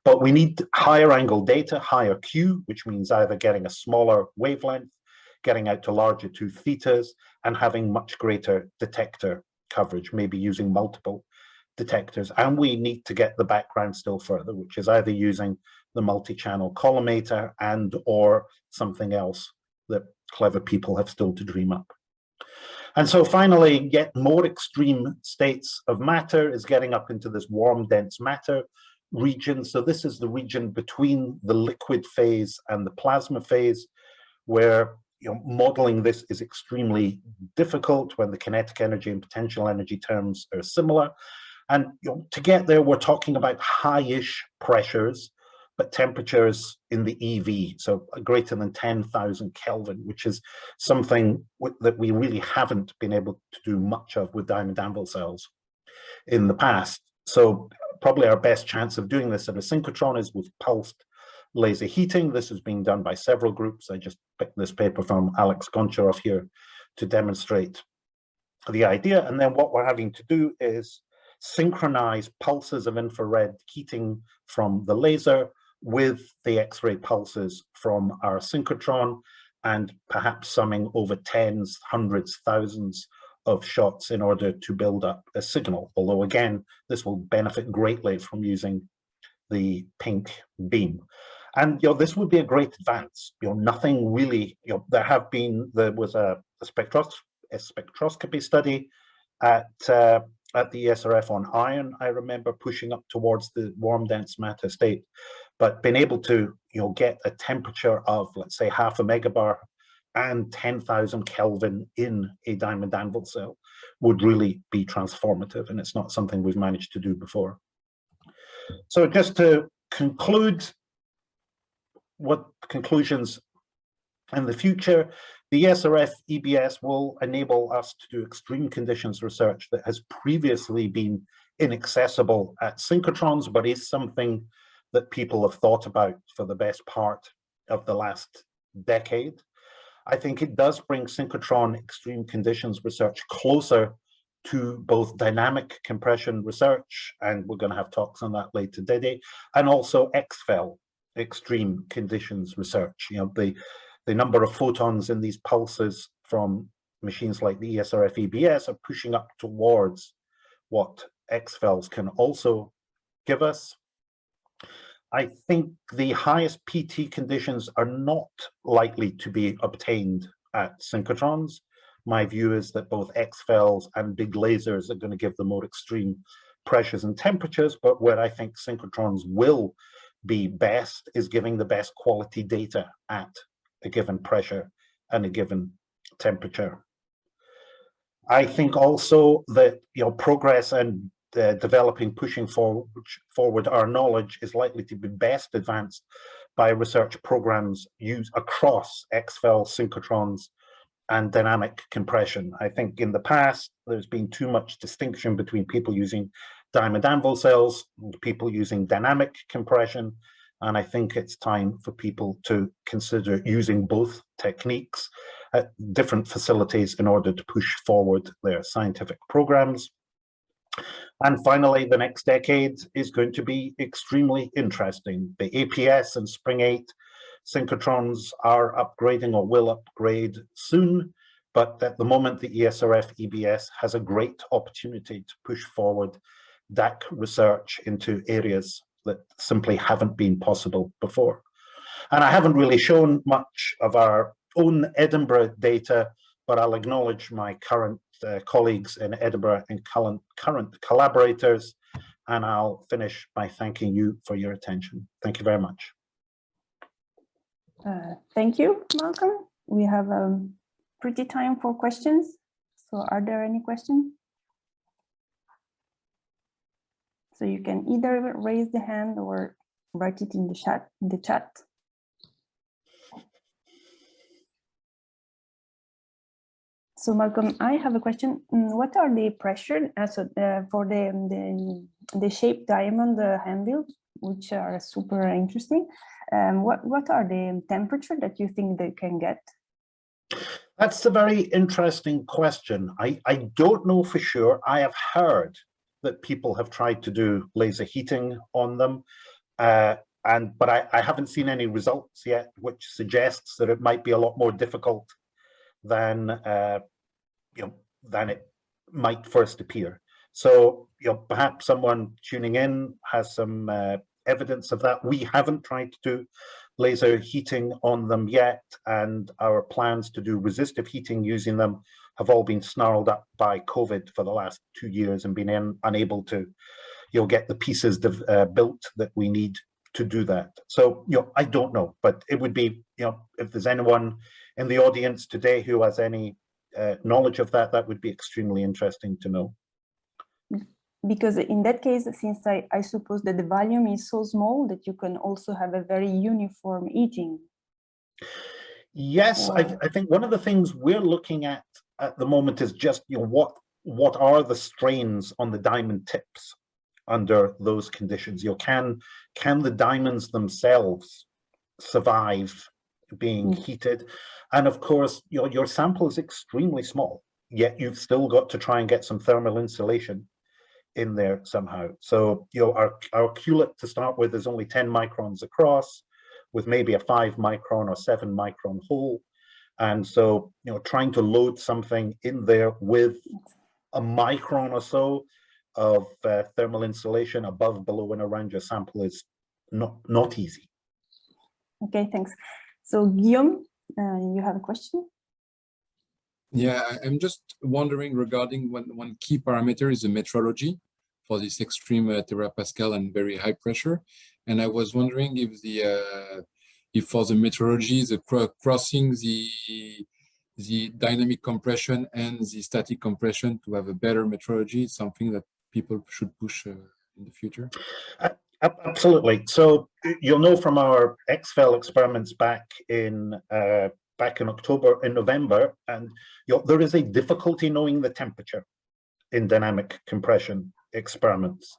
Speaker 4: But we need higher angle data, higher Q, which means either getting a smaller wavelength, getting out to larger 2 thetas, and having much greater detector coverage, maybe using multiple detectors. And we need to get the background still further, which is either using the multi-channel collimator and or something else that clever people have still to dream up. And so finally, get more extreme states of matter is getting up into this warm dense matter region. So this is the region between the liquid phase and the plasma phase, where modeling this is extremely difficult when the kinetic energy and potential energy terms are similar. And to get there, we're talking about high-ish pressures, but temperatures in the EV, so greater than 10,000 Kelvin, which is something that we really haven't been able to do much of with diamond anvil cells in the past. So probably our best chance of doing this at a synchrotron is with pulsed laser heating. This is being done by several groups. I just picked this paper from Alex Goncharov here to demonstrate the idea. And then what we're having to do is synchronize pulses of infrared heating from the laser with the X-ray pulses from our synchrotron, and perhaps summing over tens, hundreds, thousands of shots in order to build up a signal. Although again, this will benefit greatly from using the pink beam. And this would be a great advance. Nothing really, there was a spectroscopy study at the ESRF on iron, I remember, pushing up towards the warm dense matter state, but being able to get a temperature of, let's say, 0.5 megabar and 10,000 Kelvin in a diamond anvil cell would really be transformative, and it's not something we've managed to do before. So just to conclude, what conclusions in the future, The ESRF-EBS will enable us to do extreme conditions research that has previously been inaccessible at synchrotrons, but is something that people have thought about for the best part of the last decade. I think it does bring synchrotron extreme conditions research closer to both dynamic compression research, and we're going to have talks on that later today, and also XFEL, extreme conditions research. You know, the number of photons in these pulses from machines like the ESRF-EBS are pushing up towards what XFELs can also give us. I think the highest PT conditions are not likely to be obtained at synchrotrons. My view is that both XFELs and big lasers are going to give the more extreme pressures and temperatures, but where I think synchrotrons will be best is giving the best quality data at a given pressure and a given temperature. I think also that, you know, progress and developing, pushing forward our knowledge is likely to be best advanced by research programs used across XFEL, synchrotrons, and dynamic compression. I think in the past, there's been too much distinction between people using diamond anvil cells and people using dynamic compression. And I think it's time for people to consider using both techniques at different facilities in order to push forward their scientific programs. And finally, the next decade is going to be extremely interesting. The APS and Spring 8 synchrotrons are upgrading or will upgrade soon, but at the moment, the ESRF-EBS has a great opportunity to push forward DAC research into areas that simply haven't been possible before. And I haven't really shown much of our own Edinburgh data, but I'll acknowledge my current colleagues in Edinburgh and current collaborators, and I'll finish by thanking you for your attention. Thank you very much.
Speaker 3: Thank you, Malcolm. We have pretty time for questions. So are there any questions? So you can either raise the hand or write it in the chat. So Malcolm, I have a question. What are the pressure for the shaped diamond handles, which are super interesting? What are the temperature that you think they can get?
Speaker 4: That's a very interesting question. I don't know for sure. I have heard that people have tried to do laser heating on them, but I haven't seen any results yet, which suggests that it might be a lot more difficult than than it might first appear. So perhaps someone tuning in has some evidence of that. We haven't tried to do laser heating on them yet, and our plans to do resistive heating using them have all been snarled up by COVID for the last 2 years and been unable to get the pieces built that we need to do that. So I don't know, but it would be if there's anyone in the audience today who has any knowledge of that, that would be extremely interesting to know.
Speaker 3: Because in that case, since I suppose that the volume is so small that you can also have a very uniform heating.
Speaker 4: Yes, I think one of the things we're looking at the moment is just what are the strains on the diamond tips under those conditions. Can the diamonds themselves survive being heated? And of course, your sample is extremely small, yet you've still got to try and get some thermal insulation in there somehow. So our culet to start with is only 10 microns across, with maybe a 5 micron or 7 micron hole. And so trying to load something in there with a micron or so of thermal insulation above, below, and around your sample is not easy.
Speaker 3: Okay, thanks. So Guillaume, you have a question?
Speaker 5: Yeah, I'm just wondering regarding one key parameter is the metrology for this extreme terapascal and very high pressure. And I was wondering if for the metrology, the crossing the dynamic compression and the static compression to have a better metrology is something that people should push in the future.
Speaker 4: Absolutely. So you'll know from our XFEL experiments back in back in November, and there is a difficulty knowing the temperature in dynamic compression experiments,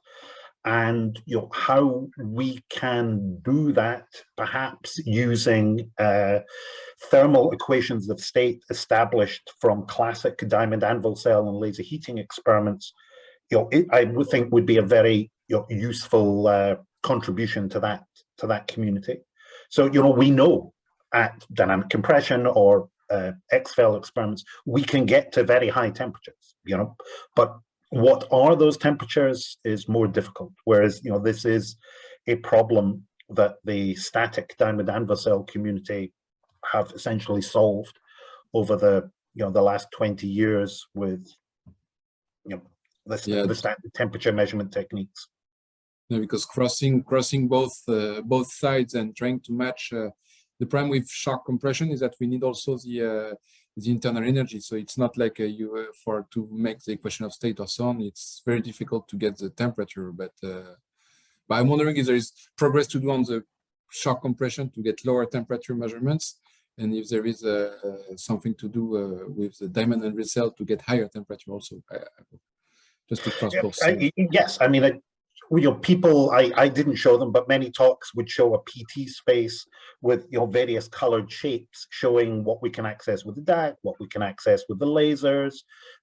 Speaker 4: and how we can do that, perhaps using thermal equations of state established from classic diamond anvil cell and laser heating experiments. I would think would be a very useful contribution to that community. So we know at dynamic compression or X-FEL experiments we can get to very high temperatures, but what are those temperatures is more difficult. Whereas this is a problem that the static diamond anvil cell community have essentially solved over the last 20 years with the standard temperature measurement techniques.
Speaker 5: Yeah, because crossing both sides and trying to match the problem with shock compression is that we need also the internal energy. So it's not like to make the equation of state or so on. It's very difficult to get the temperature. But I'm wondering if there is progress to do on the shock compression to get lower temperature measurements, and if there is something to do with the diamond anvil cell to get higher temperature also. Just to cross both sides.
Speaker 4: Yes, I mean, people, I didn't show them, but many talks would show a PT space with various colored shapes showing what we can access with the DAC, what we can access with the lasers,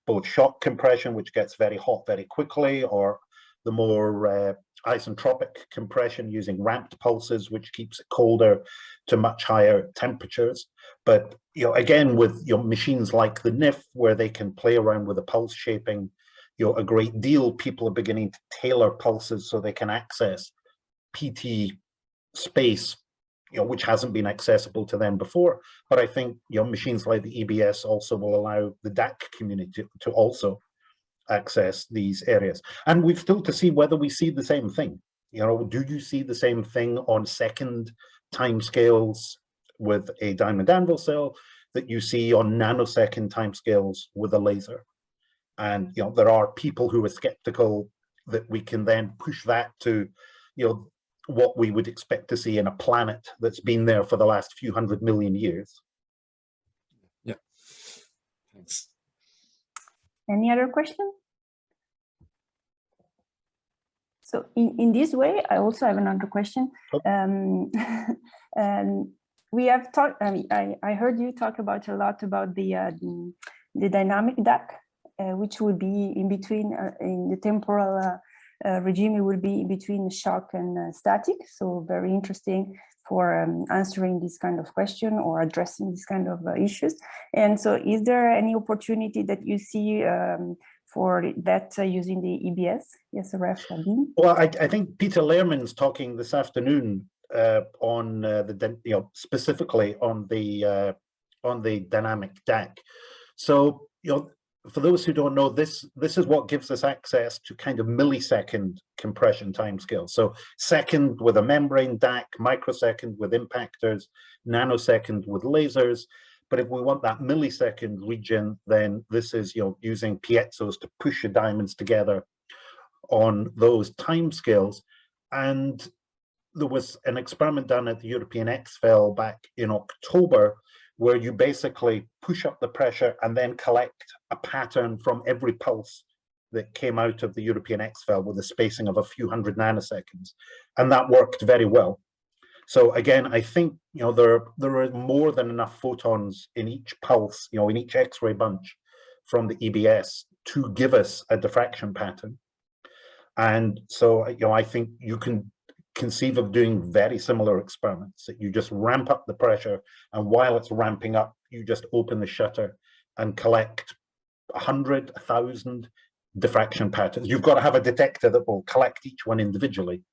Speaker 4: both shock compression, which gets very hot very quickly, or the more isentropic compression using ramped pulses, which keeps it colder to much higher temperatures. But again, with machines like the NIF, where they can play around with the pulse shaping a great deal, people are beginning to tailor pulses so they can access PT space, which hasn't been accessible to them before. But I think machines like the EBS also will allow the DAC community to also access these areas. And we've still to see whether we see the same thing. Do you see the same thing on second timescales with a diamond anvil cell that you see on nanosecond timescales with a laser? And there are people who are skeptical that we can then push that to what we would expect to see in a planet that's been there for the last few 100 million years.
Speaker 5: Yeah, thanks.
Speaker 3: Any other question? So in this way, I also have another question. We have talked. I heard you talk about a lot about the dynamic DAC. Which will be in between in the temporal regime, it will be in between shock and static. So very interesting for answering this kind of question or addressing this kind of issues. And so is there any opportunity that you see for that using the EBS, ESRF-EBS?
Speaker 4: Well, I think Peter Lehrman's talking this afternoon on specifically on the dynamic DAC. So for those who don't know, this is what gives us access to kind of millisecond compression timescales. So second with a membrane DAC, microsecond with impactors, nanosecond with lasers. But if we want that millisecond region, then this is using piezos to push the diamonds together on those timescales. And there was an experiment done at the European X-FEL back in October, where you basically push up the pressure and then collect a pattern from every pulse that came out of the European X-FEL with a spacing of a few hundred nanoseconds. And that worked very well. So again, I think there are more than enough photons in each pulse, in each X-ray bunch from the EBS to give us a diffraction pattern. And so I think you can conceive of doing very similar experiments, that you just ramp up the pressure, and while it's ramping up, you just open the shutter and collect 100, 1,000 diffraction patterns. You've got to have a detector that will collect each one individually,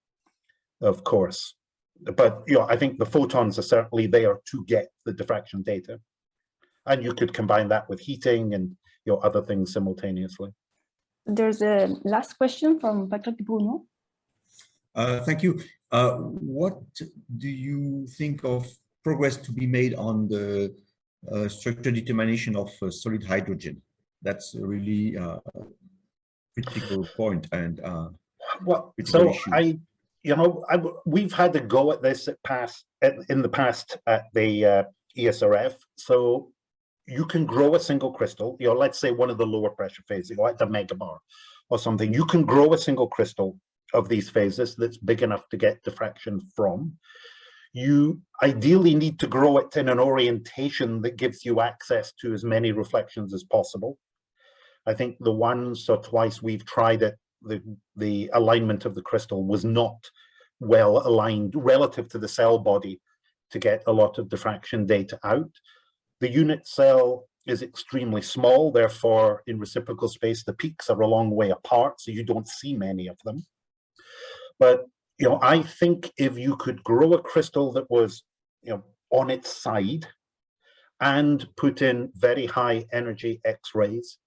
Speaker 4: of course. But I think the photons are certainly there to get the diffraction data. And you could combine that with heating and other things simultaneously.
Speaker 3: There's a last question from Patrick Bruno.
Speaker 6: Thank you. What do you think of progress to be made on the structure determination of solid hydrogen? That's a really critical point and
Speaker 4: well, so issue. We've had a go at this in the past at the ESRF. So you can grow a single crystal, let's say one of the lower pressure phases, like the megabar or something. You can grow a single crystal of these phases that's big enough to get diffraction from. You ideally need to grow it in an orientation that gives you access to as many reflections as possible. I think the once or twice we've tried it, the alignment of the crystal was not well aligned relative to the cell body to get a lot of diffraction data out. The unit cell is extremely small, therefore in reciprocal space the peaks are a long way apart, so you don't see many of them. But I think if you could grow a crystal that was on its side and put in very high energy X-rays,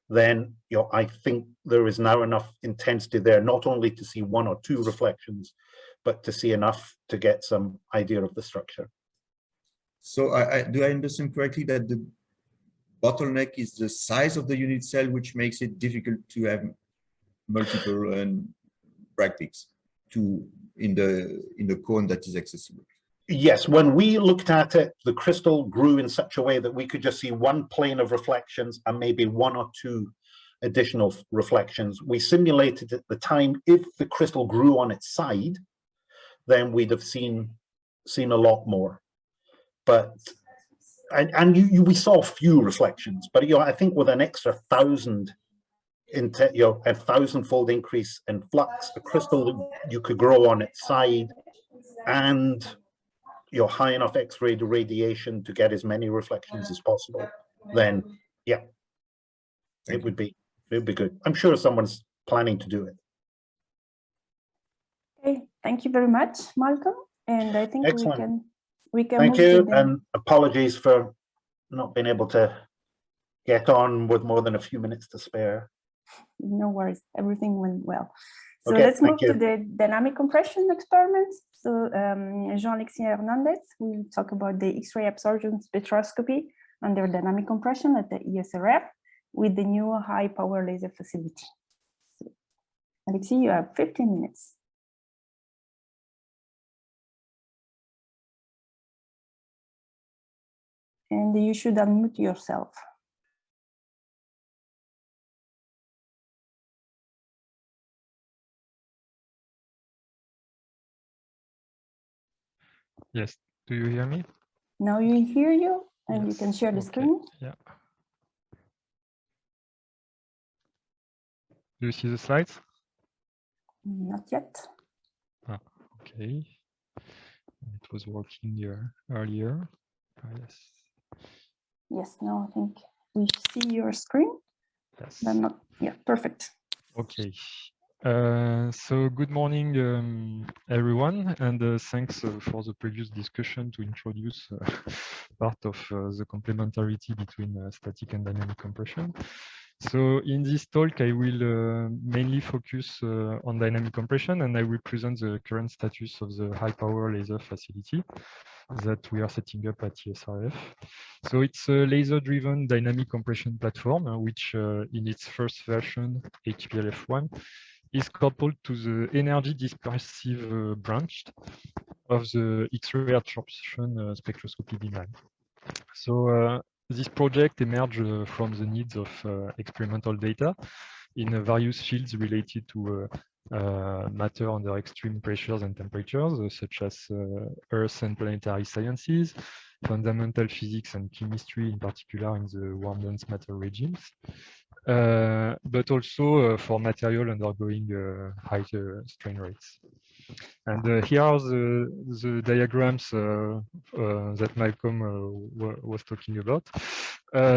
Speaker 4: then I think there is now enough intensity there not only to see one or two reflections, but to see enough to get some idea of the structure. So do I understand correctly that the bottleneck is the size of the unit cell, which makes it difficult to have multiple bright peaks in the cone that is accessible? Yes, when we looked at it, the crystal grew in such a way that we could just see one plane of reflections and maybe one or two additional reflections. We simulated at the time, if the crystal grew on its side, then we'd have seen a lot more. But we saw few reflections, but I think with an extra 1,000 a 1,000-fold increase in flux, the crystal you could grow on its side, and high enough X-ray radiation to get as many reflections as possible, then yeah, it would be good. I'm sure someone's planning to do it.
Speaker 3: Okay, thank you very much, Malcolm. And I think
Speaker 4: excellent.
Speaker 3: we can
Speaker 4: thank
Speaker 3: move
Speaker 4: you,
Speaker 3: to the...
Speaker 4: and apologies for not being able to get on with more than a few minutes to spare.
Speaker 3: No worries, everything went well. So
Speaker 4: okay,
Speaker 3: let's move to the dynamic compression experiments. So Jean-Alexis Hernandez will talk about the X-ray absorption spectroscopy under dynamic compression at the ESRF with the new high power laser facility. So, Alexis, you have 15 minutes. And you should unmute yourself.
Speaker 7: Yes, do you hear me?
Speaker 3: Now we hear you, and
Speaker 7: yes.
Speaker 3: You can share the screen.
Speaker 7: Yeah. Do you see the slides?
Speaker 3: Not yet.
Speaker 7: Ah, okay. It was working here earlier. Yes.
Speaker 3: Yes, now I think we see your screen.
Speaker 7: Yes.
Speaker 3: But not, yeah, perfect.
Speaker 7: Okay. So good morning, everyone, and thanks for the previous discussion to introduce part of the complementarity between static and dynamic compression. So in this talk, I will mainly focus on dynamic compression, and I will present the current status of the high power laser facility that we are setting up at ESRF. So it's a laser-driven dynamic compression platform, which in its first version, HPLF1, is coupled to the energy dispersive branch of the X-ray absorption spectroscopy beamline. So this project emerged from the needs of experimental data in various fields related to matter under extreme pressures and temperatures, such as Earth and planetary sciences, fundamental physics and chemistry, in particular in the warm dense matter regimes, but also for material undergoing high strain rates. And here are the diagrams that Malcolm was talking about.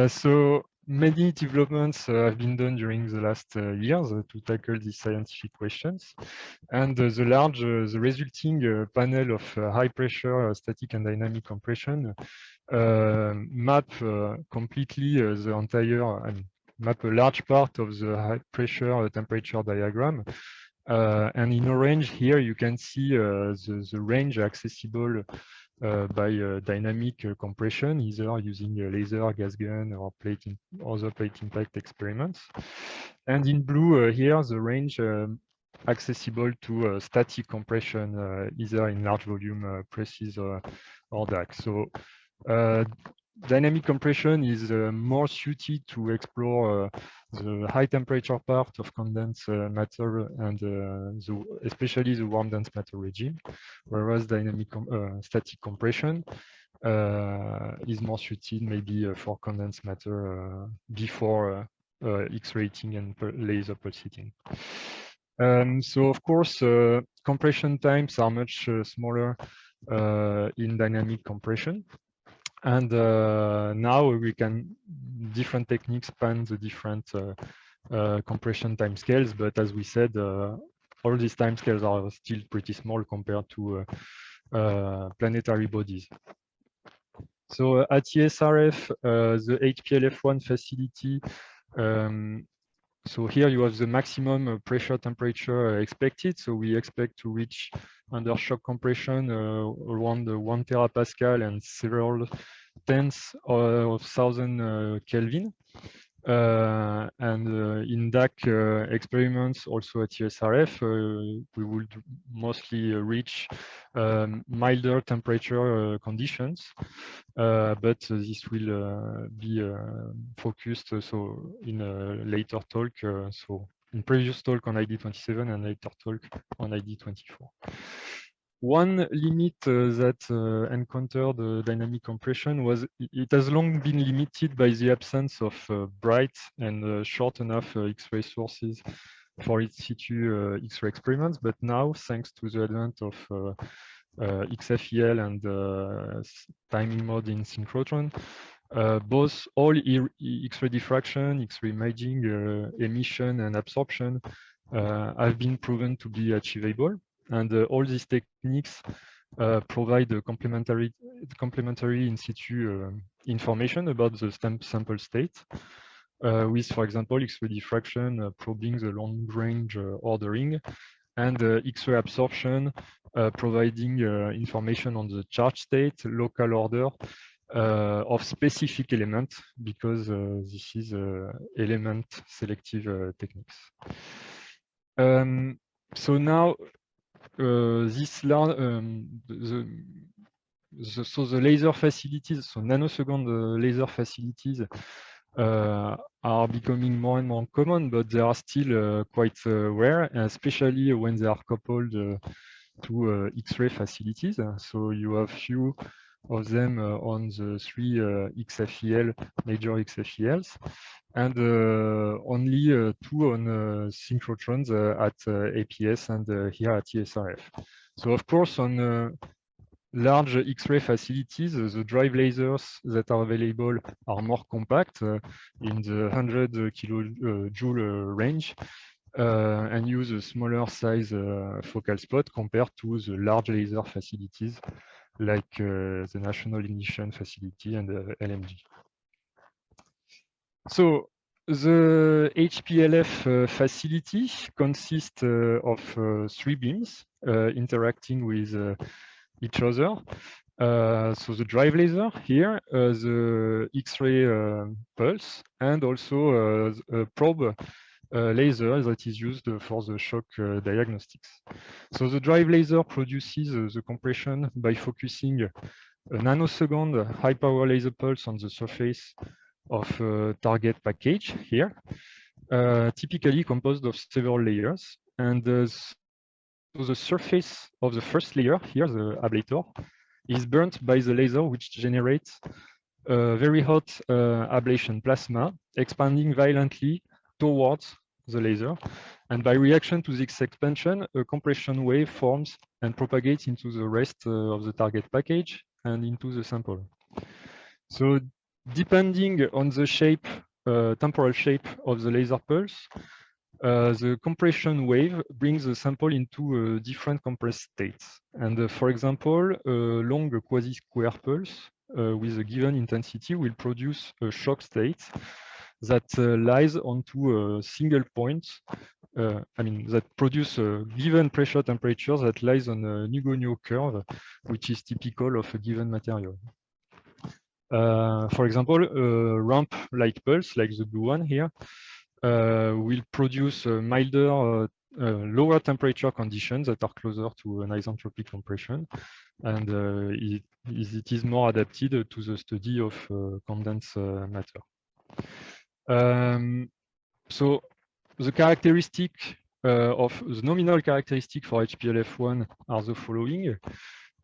Speaker 7: So many developments have been done during the last years to tackle these scientific questions. And the resulting panel of high pressure static and dynamic compression map completely the entire, map a large part of the high pressure temperature diagram. And in orange here, you can see the range accessible by dynamic compression, either using a laser, gas gun, or other plate impact experiments. And in blue here, the range accessible to static compression, either in large volume presses or DAC. So Dynamic compression is more suited to explore the high temperature part of condensed matter and especially the warm dense matter regime, whereas static compression is more suited maybe for condensed matter before X-rating and laser pulse heating. So of course, compression times are much smaller in dynamic compression. And now we can, different techniques span the different compression time scales, but as we said, all these time scales are still pretty small compared to planetary bodies. So at ESRF, the HPLF1 facility, so here you have the maximum pressure temperature expected. So we expect to reach under shock compression around 1 terapascal and several tens of thousand Kelvin. And in DAC experiments also at ESRF, we would mostly reach milder temperature conditions, but this will be focused so in a later talk, so in previous talk on ID27 and later talk on ID24. One limit that encountered dynamic compression was it has long been limited by the absence of bright and short enough X-ray sources for its situ X-ray experiments. But now, thanks to the advent of XFEL and timing mode in synchrotron, both all X-ray diffraction, X-ray imaging, emission, and absorption have been proven to be achievable. And all these techniques provide a complementary in situ information about the sample state, with, for example, X-ray diffraction probing the long-range ordering, and X-ray absorption providing information on the charge state, local order of specific element, because this is element selective techniques. So now, so the laser facilities, so nanosecond laser facilities are becoming more and more common, but they are still quite rare, especially when they are coupled to X-ray facilities. So you have few of them on the 3 XFEL, major XFELs, and only 2 on synchrotrons at APS and here at ESRF. So of course, on large X-ray facilities, the drive lasers that are available are more compact in the 100 kilojoule range and use a smaller size focal spot compared to the large laser facilities like the National Ignition Facility and LMG. So the HPLF facility consists of 3 beams interacting with each other. So the drive laser here, the X-ray pulse, and also a probe laser that is used for the shock diagnostics. So the drive laser produces the compression by focusing a nanosecond high power laser pulse on the surface of a target package here, typically composed of several layers. And so the surface of the first layer here, the ablator, is burnt by the laser, which generates very hot ablation plasma, expanding violently towards the laser. And by reaction to this expansion, a compression wave forms and propagates into the rest of the target package and into the sample. So depending on the shape, temporal shape of the laser pulse, the compression wave brings the sample into different compressed states. And for example, a long quasi-square pulse with a given intensity will produce a shock state that lies onto a single point. That produce a given pressure temperature that lies on a Hugonot curve, which is typical of a given material. For example, a ramp-like pulse, like the blue one here, will produce a milder lower temperature conditions that are closer to an isentropic compression, and it is more adapted to the study of condensed matter. So the characteristic of the nominal characteristic for HPLF1 are the following.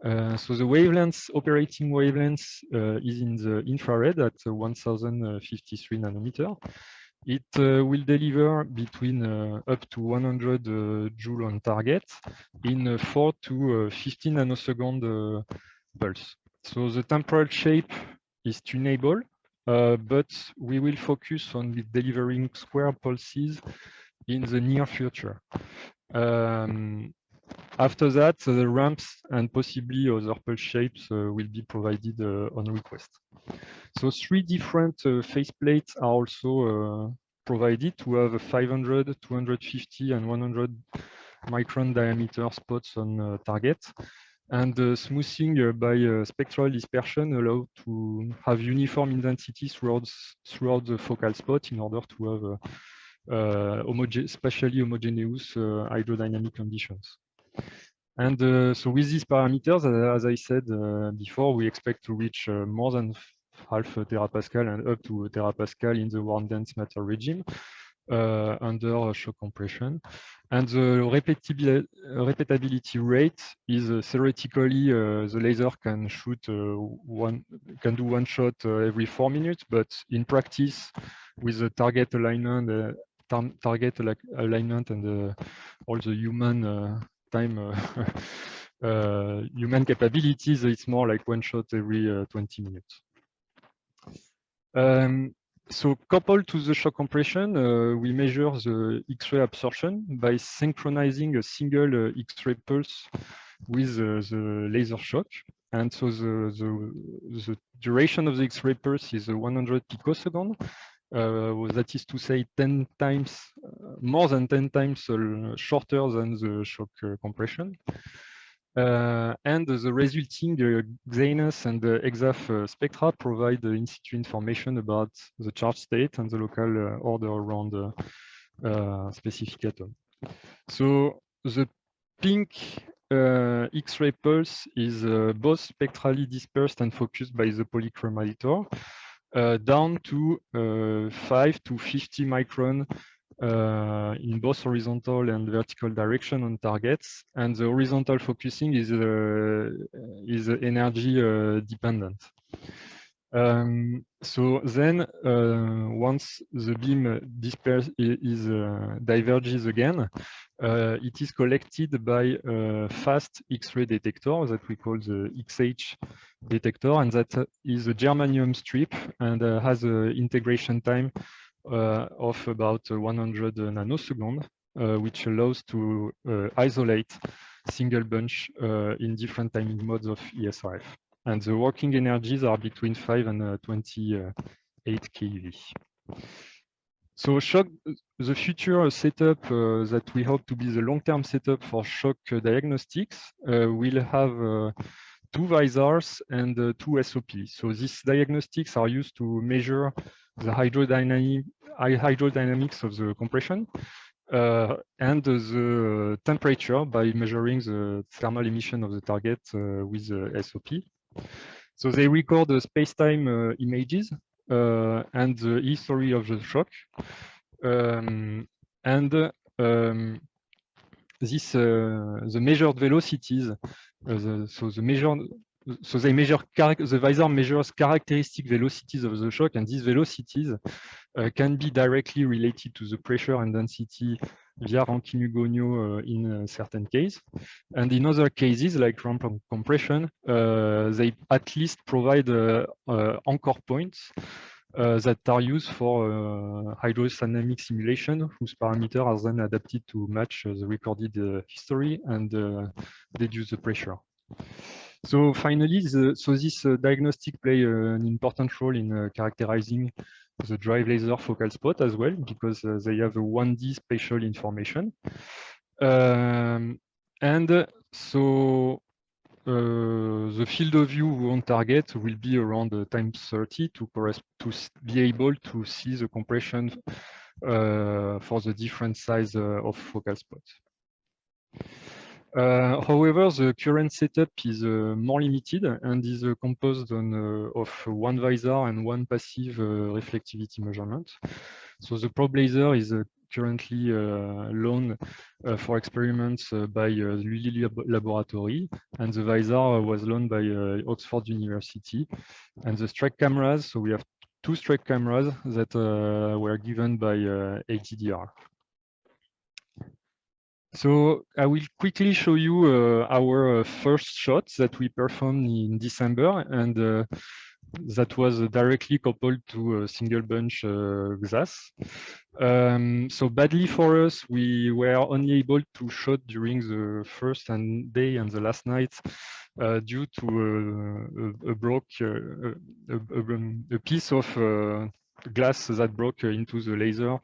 Speaker 7: So the wavelengths, operating wavelengths, is in the infrared at 1053 nanometer. It will deliver between up to 100 joule on target in 4 to 15 nanosecond pulse. So the temporal shape is tunable, but we will focus on delivering square pulses in the near future. After that, the ramps and possibly other pulse shapes will be provided on request. So 3 different faceplates are also provided to have 500, 250, and 100 micron diameter spots on target. And smoothing by spectral dispersion allow to have uniform intensity throughout the focal spot in order to have spatially homogeneous hydrodynamic conditions. And so with these parameters, as I said before, we expect to reach more than half a terapascal and up to a terapascal in the warm dense matter regime under shock compression. And the repeatability rate is theoretically the laser can shoot do one shot every 4 minutes, but in practice, with the target alignment, and all the human human capabilities, it's more like one shot every 20 minutes. So coupled to the shock compression, we measure the X-ray absorption by synchronizing a single X-ray pulse with the laser shock. And so the duration of the X-ray pulse is 100 picoseconds. That is to say 10 times, more than 10 times shorter than the shock compression. And the resulting Xenos and EXAF spectra provide in situ information about the charge state and the local order around the specific atom. So the pink X-ray pulse is both spectrally dispersed and focused by the polychromator down to 5 to 50 micron in both horizontal and vertical direction on targets, and the horizontal focusing is energy dependent. So then, once the beam diverges again, it is collected by a fast X-ray detector that we call the XH detector, and that is a germanium strip and has an integration time of about 100 nanoseconds, which allows to isolate single bunch in different timing modes of ESRF. And the working energies are between 5 and 28 keV. So the future setup that we hope to be the long-term setup for shock diagnostics will have 2 visors and 2 SOPs. So these diagnostics are used to measure the hydrodynamics of the compression and the temperature by measuring the thermal emission of the target with the SOP. So they record the space-time images and the history of the shock. This the measured velocities. The visor measures characteristic velocities of the shock, and these velocities can be directly related to the pressure and density via Rankine-Hugoniot in certain cases. And in other cases, like ramp compression, they at least provide anchor points that are used for hydrodynamic simulation, whose parameters are then adapted to match the recorded history and deduce the pressure. So finally, this diagnostic play an important role in characterizing the drive laser focal spot as well, because they have a 1D spatial information. And so the field of view on target will be around times 30 to be able to see the compression for the different size of focal spots. However, the current setup is more limited and is composed of one visor and one passive reflectivity measurement. So the probe laser is currently loaned for experiments by Lilly Laboratory, and the visor was loaned by Oxford University. And the strike cameras, so we have 2 strike cameras that were given by ATDR. So I will quickly show you our first shot that we performed in December, and that was directly coupled to a single bunch XAS. So badly for us, we were only able to shoot during the first day and the last night due to a piece of glass that broke into the laser.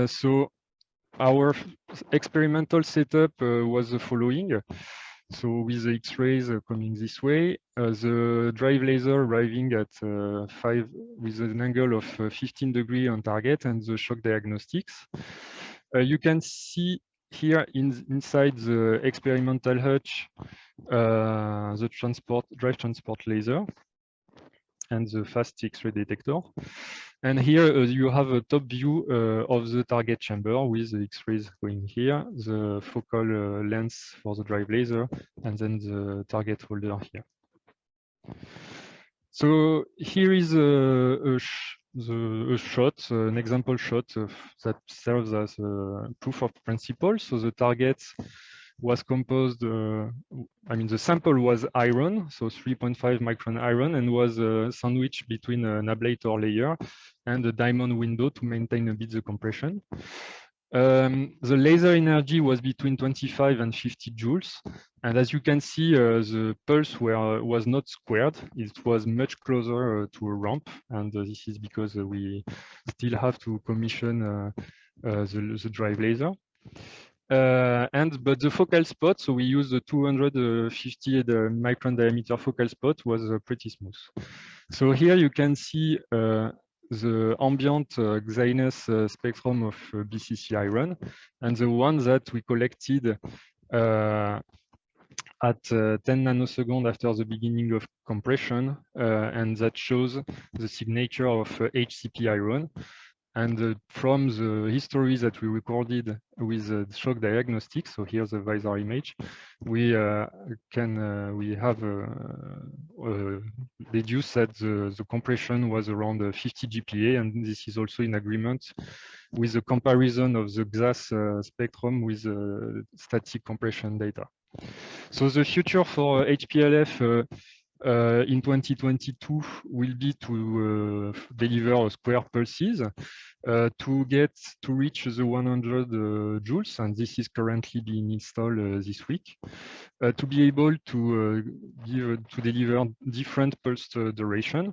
Speaker 7: So our experimental setup was the following. So with the X-rays coming this way, the drive laser arriving at 5 with an angle of 15 degrees on target, and the shock diagnostics. You can see here inside the experimental hutch the drive transport laser and the fast X-ray detector. And here you have a top view of the target chamber with the X-rays going here, the focal length for the drive laser, and then the target holder here. So here is a shot, an example shot that serves as a proof of principle. So the target was composed, the sample was iron, so 3.5 micron iron, and was sandwiched between an ablator layer and a diamond window to maintain a bit the compression. The laser energy was between 25 and 50 joules. And as you can see, the pulse was not squared. It was much closer to a ramp. And this is because we still have to commission the drive laser. But the focal spot, so we use the 250 micron diameter focal spot, was pretty smooth. So here you can see the ambient Xynus spectrum of BCC iron, and the one that we collected at 10 nanoseconds after the beginning of compression, and that shows the signature of HCP iron. And from the history that we recorded with shock diagnostics, so here's the visor image, we have deduced that the compression was around 50 GPa, and this is also in agreement with the comparison of the XAS spectrum with static compression data. So the future for HPLF in 2022 will be to deliver square pulses to reach the 100 joules, and this is currently being installed this week, to be able to deliver different pulse duration,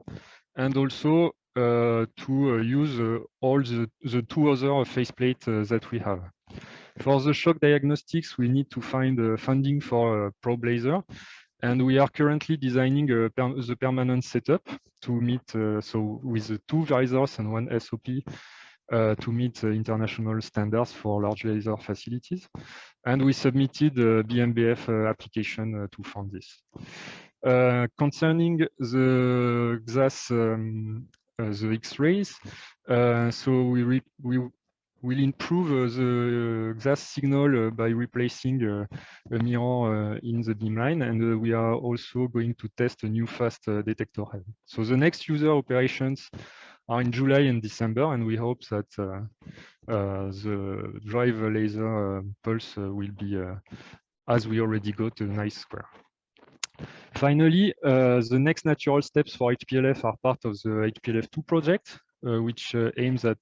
Speaker 7: and also to use all the 2 other faceplates that we have. For the shock diagnostics, we need to find funding for a probe laser. And we are currently designing the permanent setup to meet, so with the 2 visors and 1 SOP to meet international standards for large laser facilities. And we submitted the BMBF application to fund this. Concerning the XAS, the X-rays, so we will improve the XAS signal by replacing a mirror in the beamline, and we are also going to test a new fast detector head. So the next user operations are in July and December, and we hope that the drive laser pulse will be, as we already got, a nice square. Finally, the next natural steps for HPLF are part of the HPLF2 project, which aims at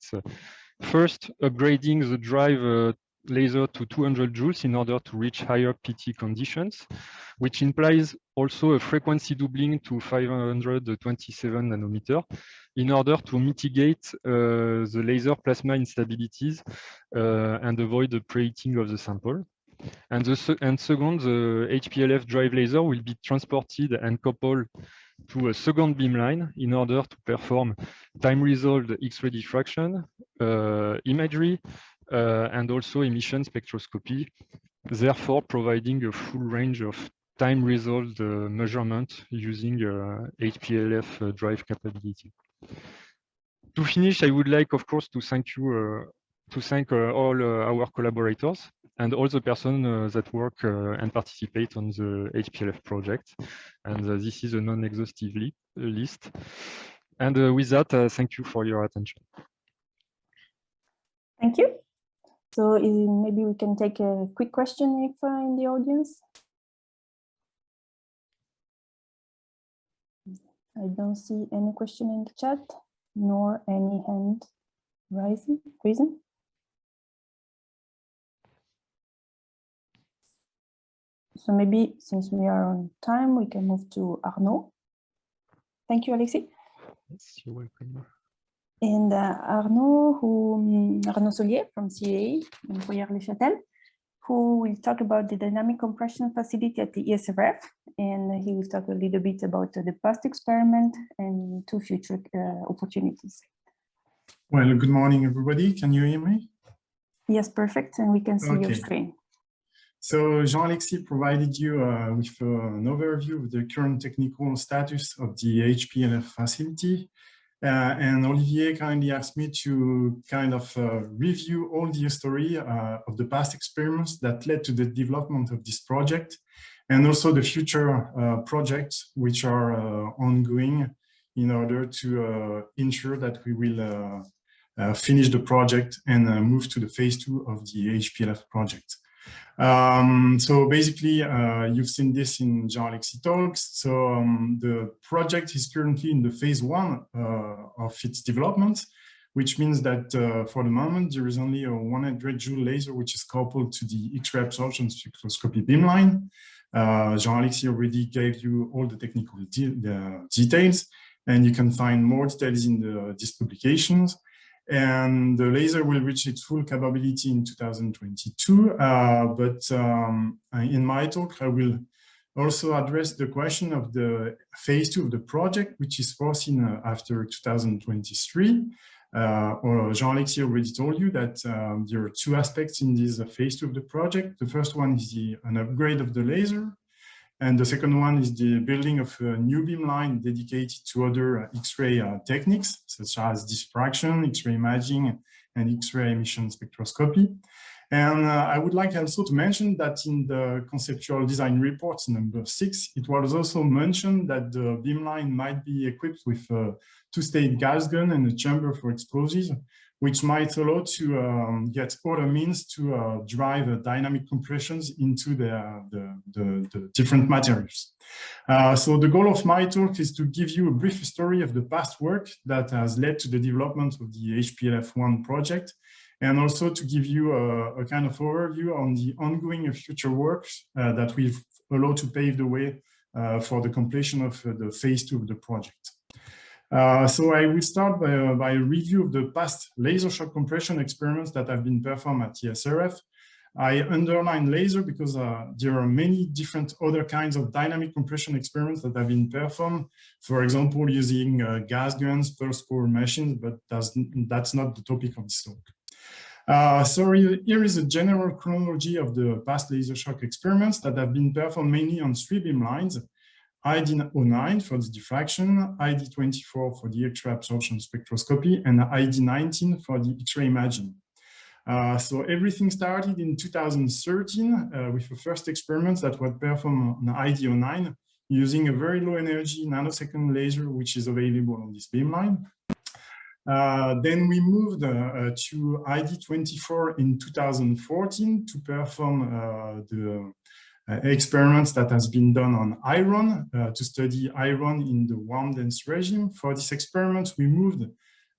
Speaker 7: first, upgrading the drive laser to 200 joules in order to reach higher PT conditions, which implies also a frequency doubling to 527 nanometer in order to mitigate the laser plasma instabilities and avoid the preheating of the sample. And second, the HPLF drive laser will be transported and coupled to a second beamline in order to perform time-resolved X-ray diffraction, imagery, and also emission spectroscopy, therefore providing a full range of time-resolved measurement using HPLF drive capability. To finish, I would like, of course, to thank you, all our collaborators and all the persons that work and participate on the HPLF project. And this is a non-exhaustive list. And with that, thank you for your attention.
Speaker 3: Thank you. So maybe we can take a quick question if in the audience. I don't see any question in the chat, nor any hand raising. So maybe since we are on time, we can move to Arnaud. Thank you, Alexis.
Speaker 7: Yes, you're welcome.
Speaker 3: And Arnaud Solier from CAA in Polyurethane, who will talk about the dynamic compression facility at the ESRF, and he will talk a little bit about the past experiment and 2 future opportunities.
Speaker 8: Well, good morning, everybody. Can you hear me?
Speaker 3: Yes, perfect, and we can see your screen.
Speaker 8: So Jean-Alexis provided you with an overview of the current technical status of the HPLF facility. And Olivier kindly asked me to kind of review all the history of the past experiments that led to the development of this project, and also the future projects which are ongoing in order to ensure that we will finish the project and move to the phase 2 of the HPLF project. So basically, you've seen this in Jean-Alexis talks. So the project is currently in the phase 1 of its development, which means that for the moment, there is only a 100 joule laser which is coupled to the X-ray absorption spectroscopy beamline. Jean-Alexis already gave you all the technical details, and you can find more details in these publications. And the laser will reach its full capability in 2022. But in my talk, I will also address the question of the phase 2 of the project, which is foreseen after 2023. Jean-Alexis already told you that there are 2 aspects in this phase 2 of the project. The first one is an upgrade of the laser. And the second one is the building of a new beamline dedicated to other X-ray techniques, such as diffraction, X-ray imaging, and X-ray emission spectroscopy. And I would like also to mention that in the conceptual design report number 6, it was also mentioned that the beamline might be equipped with a 2-stage gas gun and a chamber for explosives, which might allow to get other means to drive dynamic compressions into the different materials. So the goal of my talk is to give you a brief history of the past work that has led to the development of the HPLF1 project, and also to give you a kind of overview on the ongoing future works that will allow to pave the way for the completion of the phase 2 of the project. So I will start by a review of the past laser shock compression experiments that have been performed at ESRF. I underline laser because there are many different other kinds of dynamic compression experiments that have been performed, for example, using gas guns, pulse power machines, but that's not the topic of this talk. So here is a general chronology of the past laser shock experiments that have been performed mainly on 3 beamlines: ID09 for the diffraction, ID24 for the X-ray absorption spectroscopy, and ID19 for the X-ray imaging. So everything started in 2013 with the first experiments that were performed on ID09 using a very low energy nanosecond laser, which is available on this beamline. Then we moved to ID24 in 2014 to perform the experiments that has been done on iron to study iron in the warm dense regime. For this experiment, we moved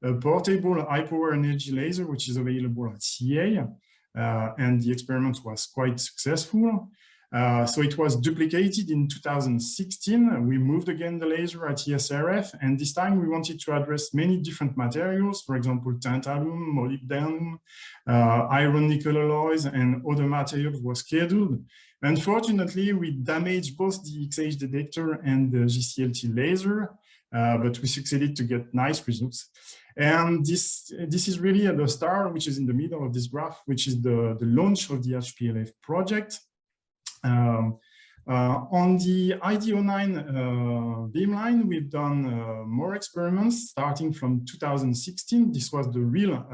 Speaker 8: a portable high power energy laser, which is available at CA, and the experiment was quite successful. So it was duplicated in 2016. We moved again the laser at ESRF, and this time we wanted to address many different materials, for example, tantalum, molybdenum, iron nickel alloys, and other materials were scheduled. Unfortunately, we damaged both the XH detector and the GCLT laser. but we succeeded to get nice results. And this is really the star, which is in the middle of this graph, which is the launch of the HPLF project. On the ID09 beamline, we've done more experiments starting from 2016. This was the real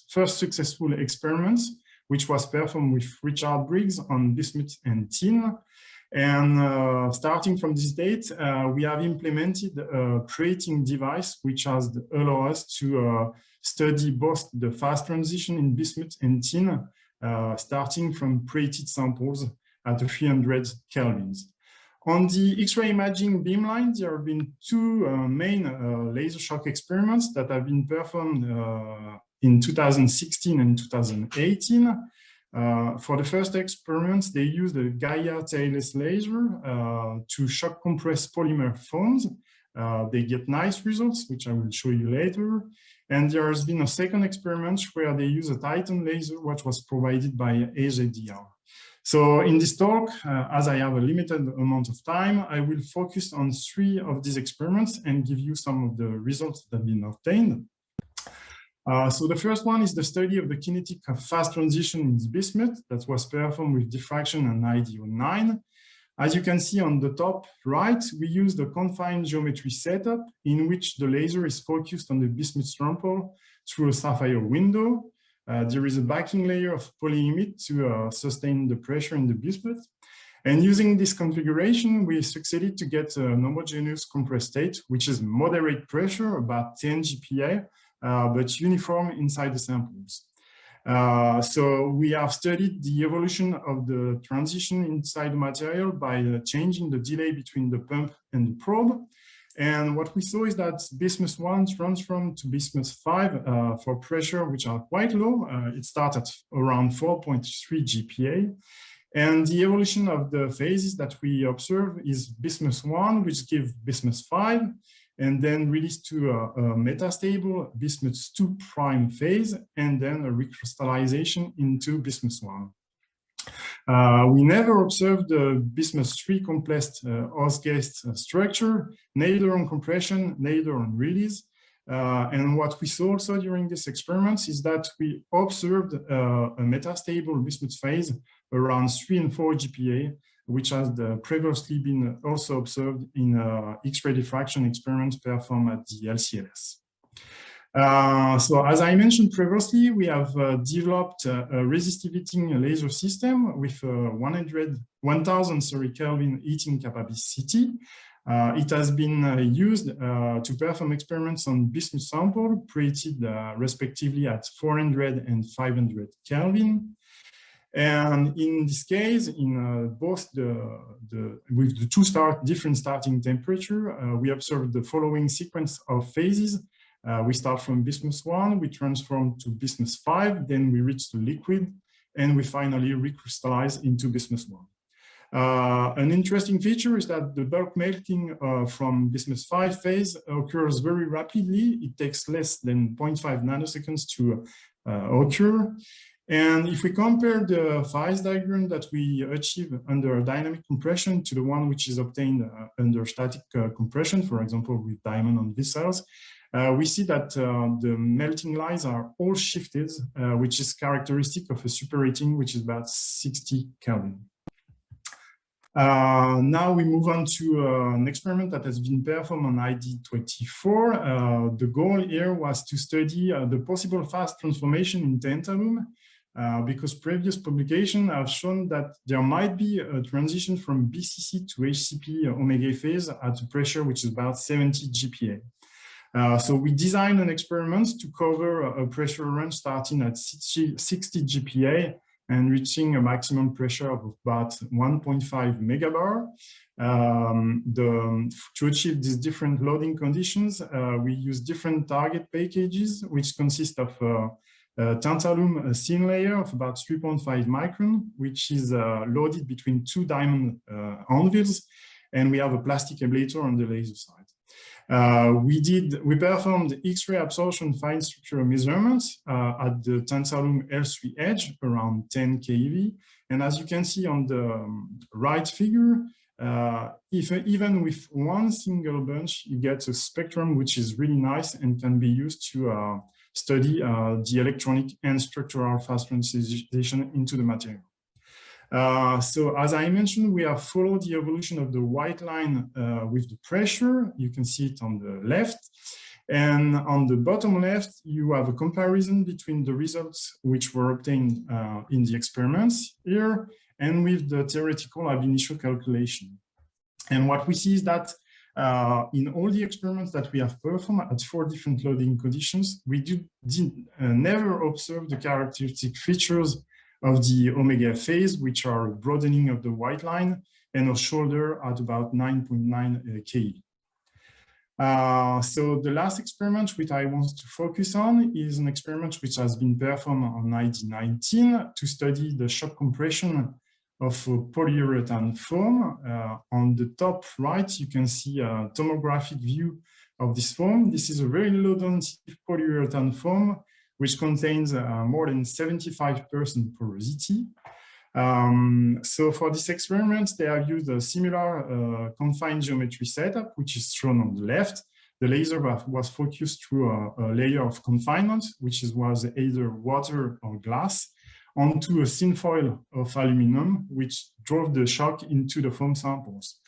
Speaker 8: first successful experiment, which was performed with Richard Briggs on bismuth and tin. And starting from this date, we have implemented a creating device, which has allowed us to study both the fast transition in bismuth and tin, starting from created samples at 300 kelvins. On the X-ray imaging beamline, there have been two main laser shock experiments that have been performed in 2016 and 2018. For the first experiments, they used a Gaia tailless laser to shock compress polymer foams. They get nice results, which I will show you later. And there has been a second experiment where they use a Titan laser, which was provided by AZDR. So in this talk, as I have a limited amount of time, I will focus on 3 of these experiments and give you some of the results that have been obtained. So the first one is the study of the kinetic fast transition in bismuth that was performed with diffraction and ID09. As you can see on the top right, we used a confined geometry setup in which the laser is focused on the bismuth sample through a sapphire window. There is a backing layer of polyimide to sustain the pressure in the bismuth. And using this configuration, we succeeded to get a homogeneous compressed state, which is moderate pressure, about 10 GPa, but uniform inside the samples. So we have studied the evolution of the transition inside the material by changing the delay between the pump and the probe. And what we saw is that bismuth 1 transformed to bismuth 5 for pressure which are quite low. It starts at around 4.3 GPa. And the evolution of the phases that we observe is bismuth 1, which gives bismuth 5, and then released to a metastable bismuth 2' phase, and then a recrystallization into bismuth 1. We never observed the bismuth 3 compressed Osgeist structure, neither on compression, neither on release. And what we saw also during this experiment is that we observed a metastable bismuth phase around 3 and 4 GPa, which has previously been also observed in X-ray diffraction experiments performed at the LCLS. So as I mentioned previously, we have developed a resistive heating laser system with 1000 Kelvin heating capacity. It has been used to perform experiments on bismuth sample created respectively at 400 and 500 Kelvin. And in this case, in both with the two different starting temperature, we observed the following sequence of phases. We start from bismuth 1, we transform to bismuth 5, then we reach the liquid, and we finally recrystallize into bismuth 1. An interesting feature is that the bulk melting from bismuth 5 phase occurs very rapidly. It takes less than 0.5 nanoseconds to occur. And if we compare the phase diagram that we achieve under dynamic compression to the one which is obtained under static compression, for example, with diamond on vessels, we see that the melting lines are all shifted, which is characteristic of a superheating, which is about 60 Kelvin. Now we move on to an experiment that has been performed on ID24. The goal here was to study the possible fast transformation in tantalum, because previous publications have shown that there might be a transition from BCC to HCP omega phase at a pressure which is about 70 GPa. So we designed an experiment to cover a pressure range starting at 60 GPa and reaching a maximum pressure of about 1.5 megabar. To achieve these different loading conditions, we use different target packages, which consist of tantalum thin layer of about 3.5 micron, which is loaded between 2 diamond anvils, and we have a plastic ablator on the laser side. We performed X-ray absorption fine structure measurements at the tantalum L3 edge around 10 keV. And as you can see on the right figure, even with one single bunch, you get a spectrum which is really nice and can be used to study the electronic and structural fast transition into the material. So as I mentioned, we have followed the evolution of the white line with the pressure. You can see it on the left. And on the bottom left, you have a comparison between the results which were obtained in the experiments here and with the theoretical ab initio calculation. And what we see is that in all the experiments that we have performed at 4 different loading conditions, we never observe the characteristic features of the omega phase, which are broadening of the white line and a shoulder at about 9.9 keV. So the last experiment which I want to focus on is an experiment which has been performed on ID19 to study the shock compression of polyurethane foam. On the top right, you can see a tomographic view of this foam. This is a very low density polyurethane foam, which contains more than 75% porosity. So for this experiment, they have used a similar confined geometry setup, which is shown on the left. The laser was focused through a layer of confinement, which was either water or glass, onto a thin foil of aluminum, which drove the shock into the foam samples.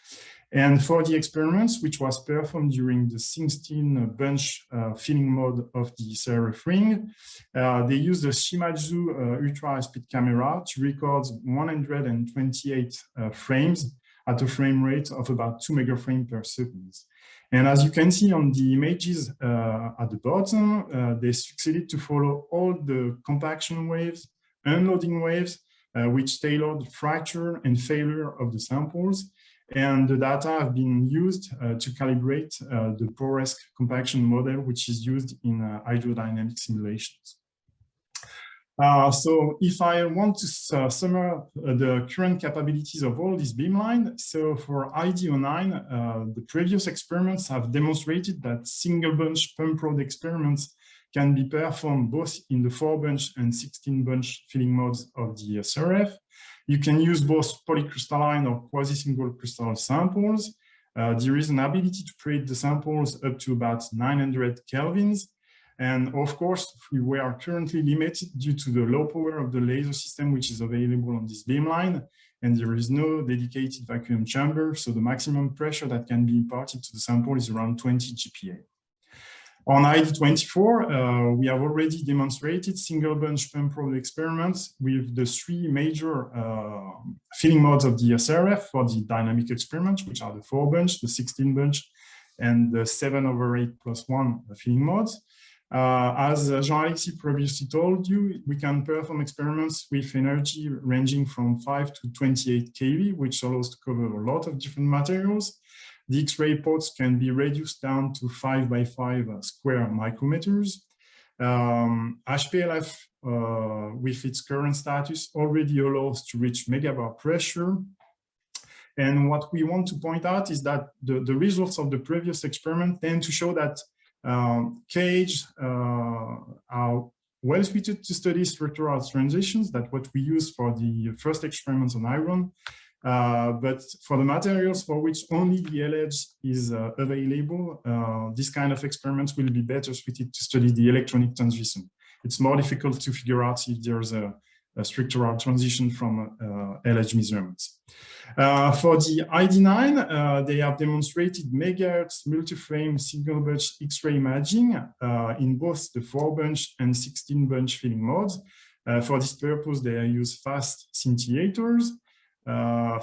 Speaker 8: And for the experiments, which was performed during the 16-bunch filling mode of the ESRF ring, they used a Shimadzu ultra-high-speed camera to record 128 frames at a frame rate of about 2 megaframes per second. And as you can see on the images at the bottom, they succeeded to follow all the compaction waves, unloading waves, which tailored the fracture and failure of the samples. And the data have been used to calibrate the porous compaction model, which is used in hydrodynamic simulations. So if I want to sum up the current capabilities of all these beamlines, so for ID09, the previous experiments have demonstrated that single bunch pump rod experiments can be performed both in the 4-bunch and 16-bunch filling modes of the ESRF. You can use both polycrystalline or quasi-single crystal samples. There is an ability to create the samples up to about 900 kelvins. And of course, we are currently limited due to the low power of the laser system, which is available on this beamline. And there is no dedicated vacuum chamber. So the maximum pressure that can be imparted to the sample is around 20 GPa. On ID24, we have already demonstrated single bunch pump rod experiments with the 3 major filling modes of the ESRF for the dynamic experiments, which are the 4-bunch, the 16-bunch, and the 7/8+1 filling modes. As Jean-Alexis previously told you, we can perform experiments with energy ranging from 5 to 28 kV, which allows to cover a lot of different materials. The X-ray ports can be reduced down to 5 by 5 square micrometers. HPLF, with its current status, already allows to reach megabar pressure. And what we want to point out is that the results of the previous experiment tend to show that KH are well suited to study structural transitions. That's what we used for the first experiments on iron. But for the materials for which only the LH is available, this kind of experiments will be better suited to study the electronic transition. It's more difficult to figure out if there's a structural transition from LH measurements. For the ID9, they have demonstrated megahertz multi-frame single-bunch X-ray imaging in both the 4-bunch and 16-bunch filling modes. For this purpose, they use fast scintillators.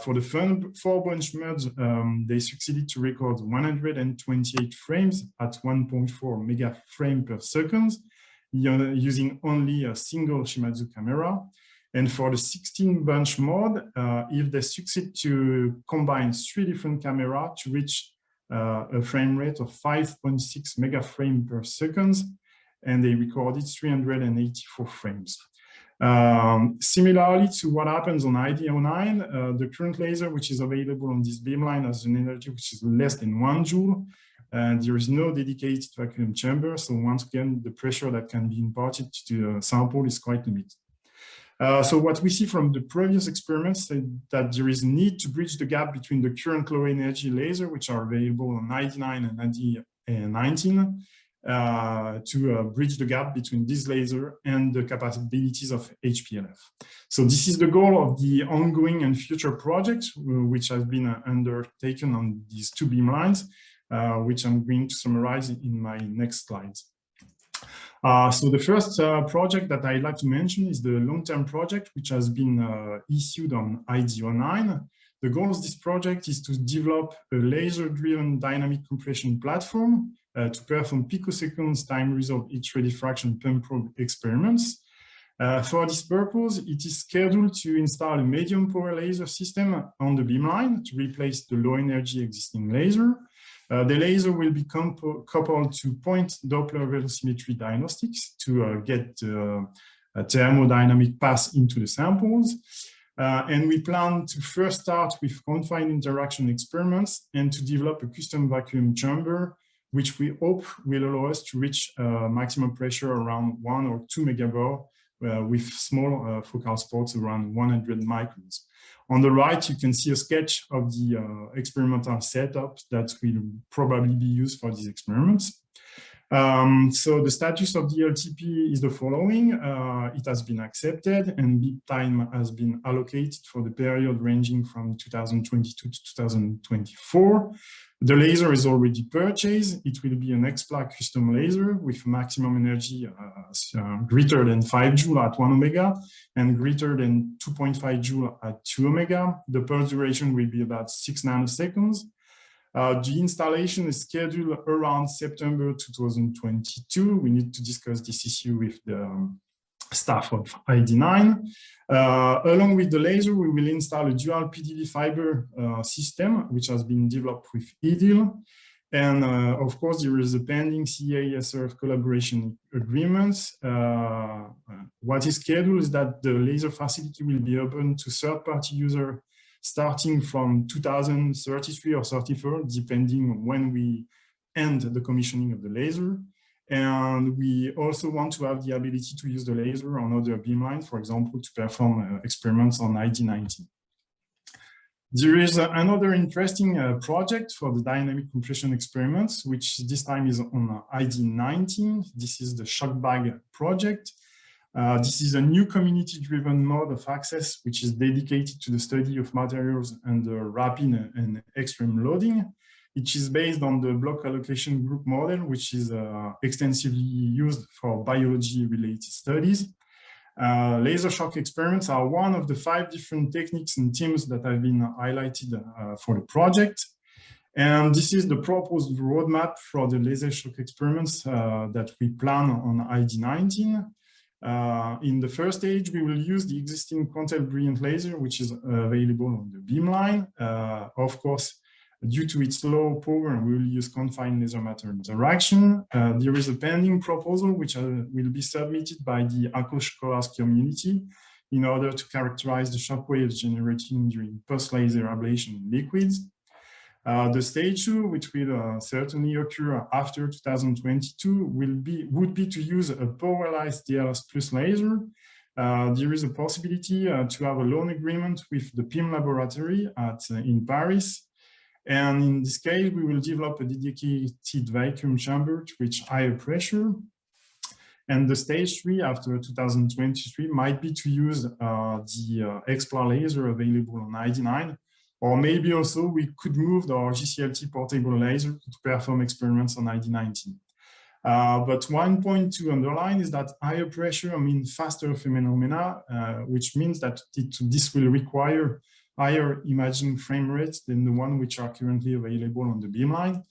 Speaker 8: For the 4-bunch modes, they succeeded to record 128 frames at 1.4 megaframe per second, using only a single Shimadzu camera. And for the 16-bunch mode, if they succeed to combine 3 different cameras to reach a frame rate of 5.6 megaframe per second, and they recorded 384 frames. Similarly to what happens on ID09, the current laser, which is available on this beamline, has an energy which is less than 1 joule, and there is no dedicated vacuum chamber. So once again, the pressure that can be imparted to the sample is quite limited. So what we see from the previous experiments is that there is a need to bridge the gap between the current low energy laser, which are available on 99 and 19, to bridge the gap between this laser and the capabilities of HPLF. So this is the goal of the ongoing and future projects, which has been undertaken on these two beamlines, which I'm going to summarize in my next slides. So the first project that I'd like to mention is the long-term project, which has been issued on ID09. The goal of this project is to develop a laser-driven dynamic compression platform to perform picoseconds time resolved X-ray diffraction pump probe experiments. For this purpose, it is scheduled to install a medium power laser system on the beamline to replace the low energy existing laser. The laser will be coupled to point Doppler velocimetry diagnostics to get a thermodynamic pass into the samples. And we plan to first start with confined interaction experiments and to develop a custom vacuum chamber, which we hope will allow us to reach maximum pressure around 1 or 2 megabar with small focal spots around 100 microns. On the right, you can see a sketch of the experimental setup that will probably be used for these experiments. So the status of the LTP is the following. It has been accepted and bid time has been allocated for the period ranging from 2022 to 2024. The laser is already purchased. It will be an X-Pla custom laser with maximum energy greater than 5 joule at 1 omega and greater than 2.5 joule at 2 omega. The pulse duration will be about 6 nanoseconds. The installation is scheduled around September 2022. We need to discuss this issue with the staff of ID9. Along with the laser, we will install a dual PDV fiber system, which has been developed with EDIL. And of course, there is a pending CA-ESRF collaboration agreements. What is scheduled is that the laser facility will be open to third-party users starting from 2033 or 34, depending on when we end the commissioning of the laser. And we also want to have the ability to use the laser on other beamlines, for example, to perform experiments on ID19. There is another interesting project for the dynamic compression experiments, which this time is on ID19. This is the Shockbag Project. This is a new community-driven mode of access, which is dedicated to the study of materials under rapid and extreme loading. It is based on the block allocation group model, which is extensively used for biology-related studies. Laser shock experiments are one of the 5 different techniques and teams that have been highlighted for the project. And this is the proposed roadmap for the laser shock experiments that we plan on ID19. In the first stage, we will use the existing Quantel Brilliant laser, which is available on the beamline. Of course, due to its low power, we will use confined laser matter interaction. There is a pending proposal which will be submitted by the Alkali Metals community in order to characterize the shock waves generated during post-laser ablation in liquids. The stage 2, which will certainly occur after 2022, would be to use a polarized DLS plus laser. There is a possibility to have a loan agreement with the PIM laboratory in Paris. And in this case, we will develop a dedicated vacuum chamber to reach higher pressure. And the stage 3 after 2023 might be to use the X-Pla laser available on ID9. Or maybe also we could move our GCLT portable laser to perform experiments on ID19. But one point to underline is that higher pressure means faster phenomena, which means that this will require higher imaging frame rates than the one which are currently available on the beamline.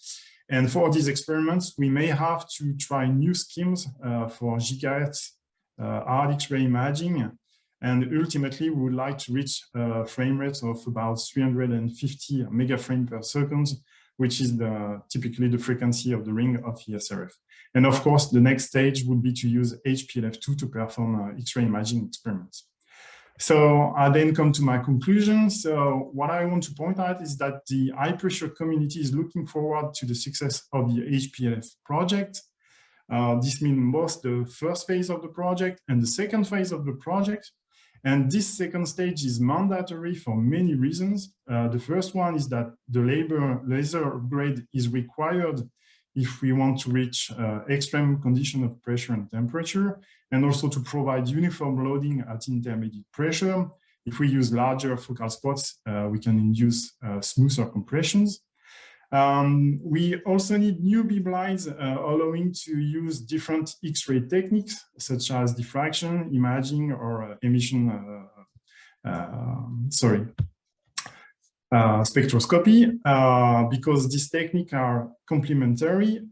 Speaker 8: And for these experiments, we may have to try new schemes for gigahertz hard X-ray imaging. And ultimately, we would like to reach frame rates of about 350 megaframe per second, which is typically the frequency of the ring of ESRF. And of course, the next stage would be to use HPLF2 to perform X-ray imaging experiments. So I then come to my conclusion. So what I want to point out is that the high pressure community is looking forward to the success of the HPLF project. This means both the first phase of the project and the second phase of the project. And this second stage is mandatory for many reasons. The first one is that the laser upgrade is required if we want to reach extreme condition of pressure and temperature, and also to provide uniform loading at intermediate pressure. If we use larger focal spots, we can induce smoother compressions. We also need new beamlines allowing to use different X-ray techniques, such as diffraction, imaging, or spectroscopy, because these techniques are complementary.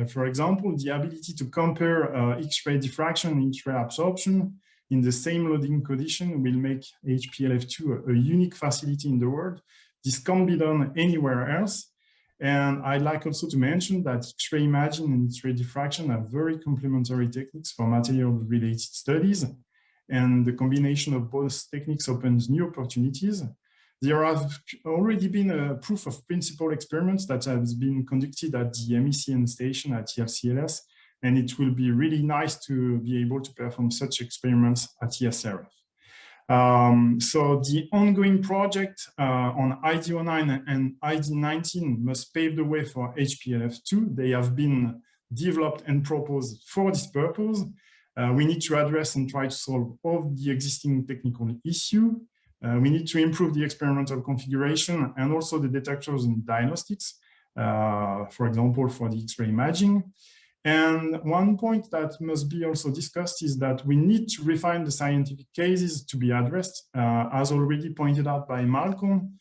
Speaker 8: For example, the ability to compare X-ray diffraction and X-ray absorption in the same loading condition will make HPLF2 a unique facility in the world. This can't be done anywhere else. And I'd like also to mention that X-ray imaging and X-ray diffraction are very complementary techniques for material-related studies. And the combination of both techniques opens new opportunities. There have already been proof of principle experiments that have been conducted at the MECN station at ELCLS, and it will be really nice to be able to perform such experiments at ESRF. So the ongoing project on ID09 and ID19 must pave the way for HPLF2. They have been developed and proposed for this purpose. We need to address and try to solve all the existing technical issues. We need to improve the experimental configuration and also the detectors and diagnostics, for example, for the X-ray imaging. And one point that must be also discussed is that we need to refine the scientific cases to be addressed. As already pointed out by Malcolm,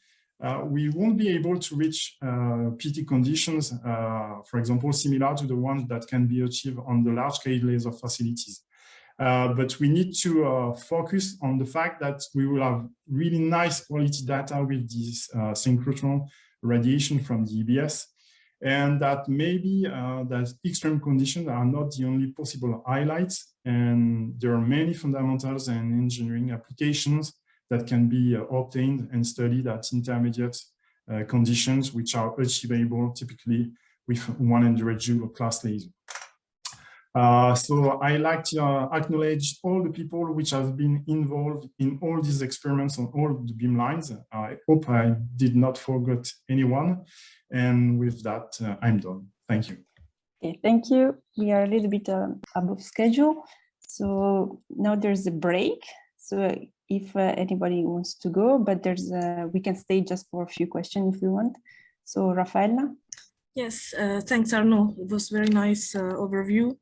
Speaker 8: we won't be able to reach PT conditions, for example, similar to the ones that can be achieved on the large-scale laser facilities. But we need to focus on the fact that we will have really nice quality data with this synchrotron radiation from the EBS, and that maybe that extreme conditions are not the only possible highlights, and there are many fundamentals and engineering applications that can be obtained and studied at intermediate conditions, which are achievable typically with 100 joule class laser. So I like to acknowledge all the people which have been involved in all these experiments on all the beamlines. I hope I did not forget anyone. And with that, I'm done. Thank you.
Speaker 3: Okay, thank you. We are a little bit above schedule. So now there's a break. So if anybody wants to go, but there's we can stay just for a few questions if you want. So Rafaela.
Speaker 9: Yes, thanks, Arnaud. It was very nice overview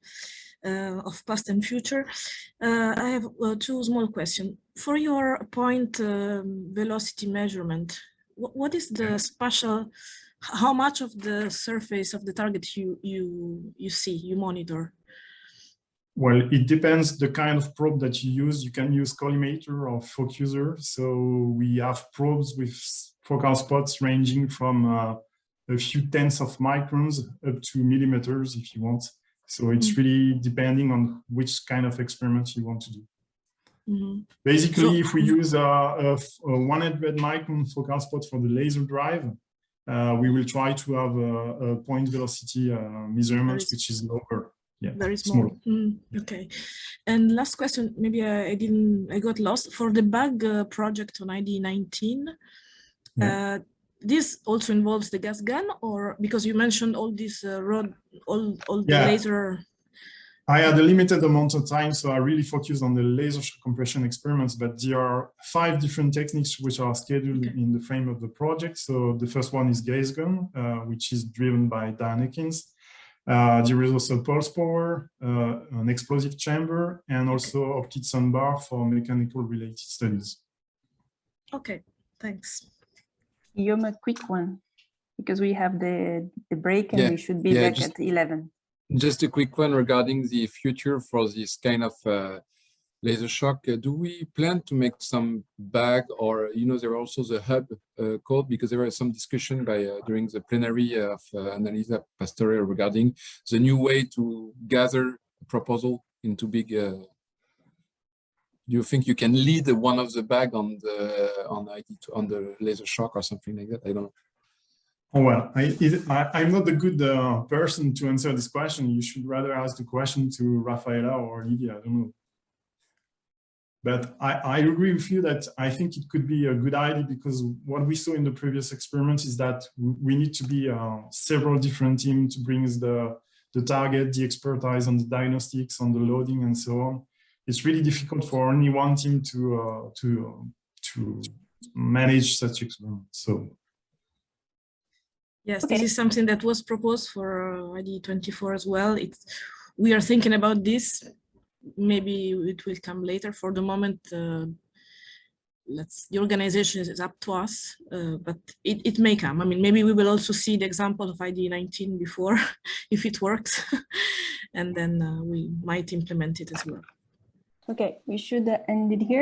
Speaker 9: of past and future. I have two small questions. For your point velocity measurement, what is the spatial, how much of the surface of the target you see, you monitor?
Speaker 8: Well, it depends the kind of probe that you use. You can use collimator or focuser. So we have probes with focal spots ranging from a few tenths of microns up to millimeters if you want. So it's really depending on which kind of experiment you want to do. Basically, if we use a 100 micron focal spot for the laser drive, we will try to have a point velocity measurement, which is lower. Yeah,
Speaker 9: very small. Okay. And last question, maybe I got lost. For the bag project on ID19, this also involves the gas gun, or because you mentioned all this all the laser.
Speaker 8: I had a limited amount of time, so I really focused on the laser shock compression experiments, but there are 5 different techniques which are scheduled in the frame of the project. So the first one is gas gun, which is driven by Dynekins. There is also pulse power, an explosive chamber, and also optic soundbar for mechanical related studies.
Speaker 9: Okay, thanks.
Speaker 3: Guillaume, a quick one, because we have the break and we should be back at 11.
Speaker 5: Just a quick one regarding the future for this kind of laser shock. Do we plan to make some bag, or there are also the hub code, because there was some discussion during the plenary of Annalisa Pastore regarding the new way to gather a proposal into big. Do you think you can lead one of the bag on the laser shock or something like that? I don't know.
Speaker 8: Oh, well, I'm not a good person to answer this question. You should rather ask the question to Rafaela or Lydia. I don't know. But I agree with you that I think it could be a good idea, because what we saw in the previous experiments is that we need to be several different teams to bring the target, the expertise on the diagnostics, on the loading, and so on. It's really difficult for only one team to manage such experiments. So.
Speaker 9: Yes, this is something that was proposed for ID24 as well. We are thinking about this. Maybe it will come later. For the moment, the organization is up to us, but it may come. I mean, maybe we will also see the example of ID19 before, if it works, and then we might implement it as well.
Speaker 3: Okay, we should end it here.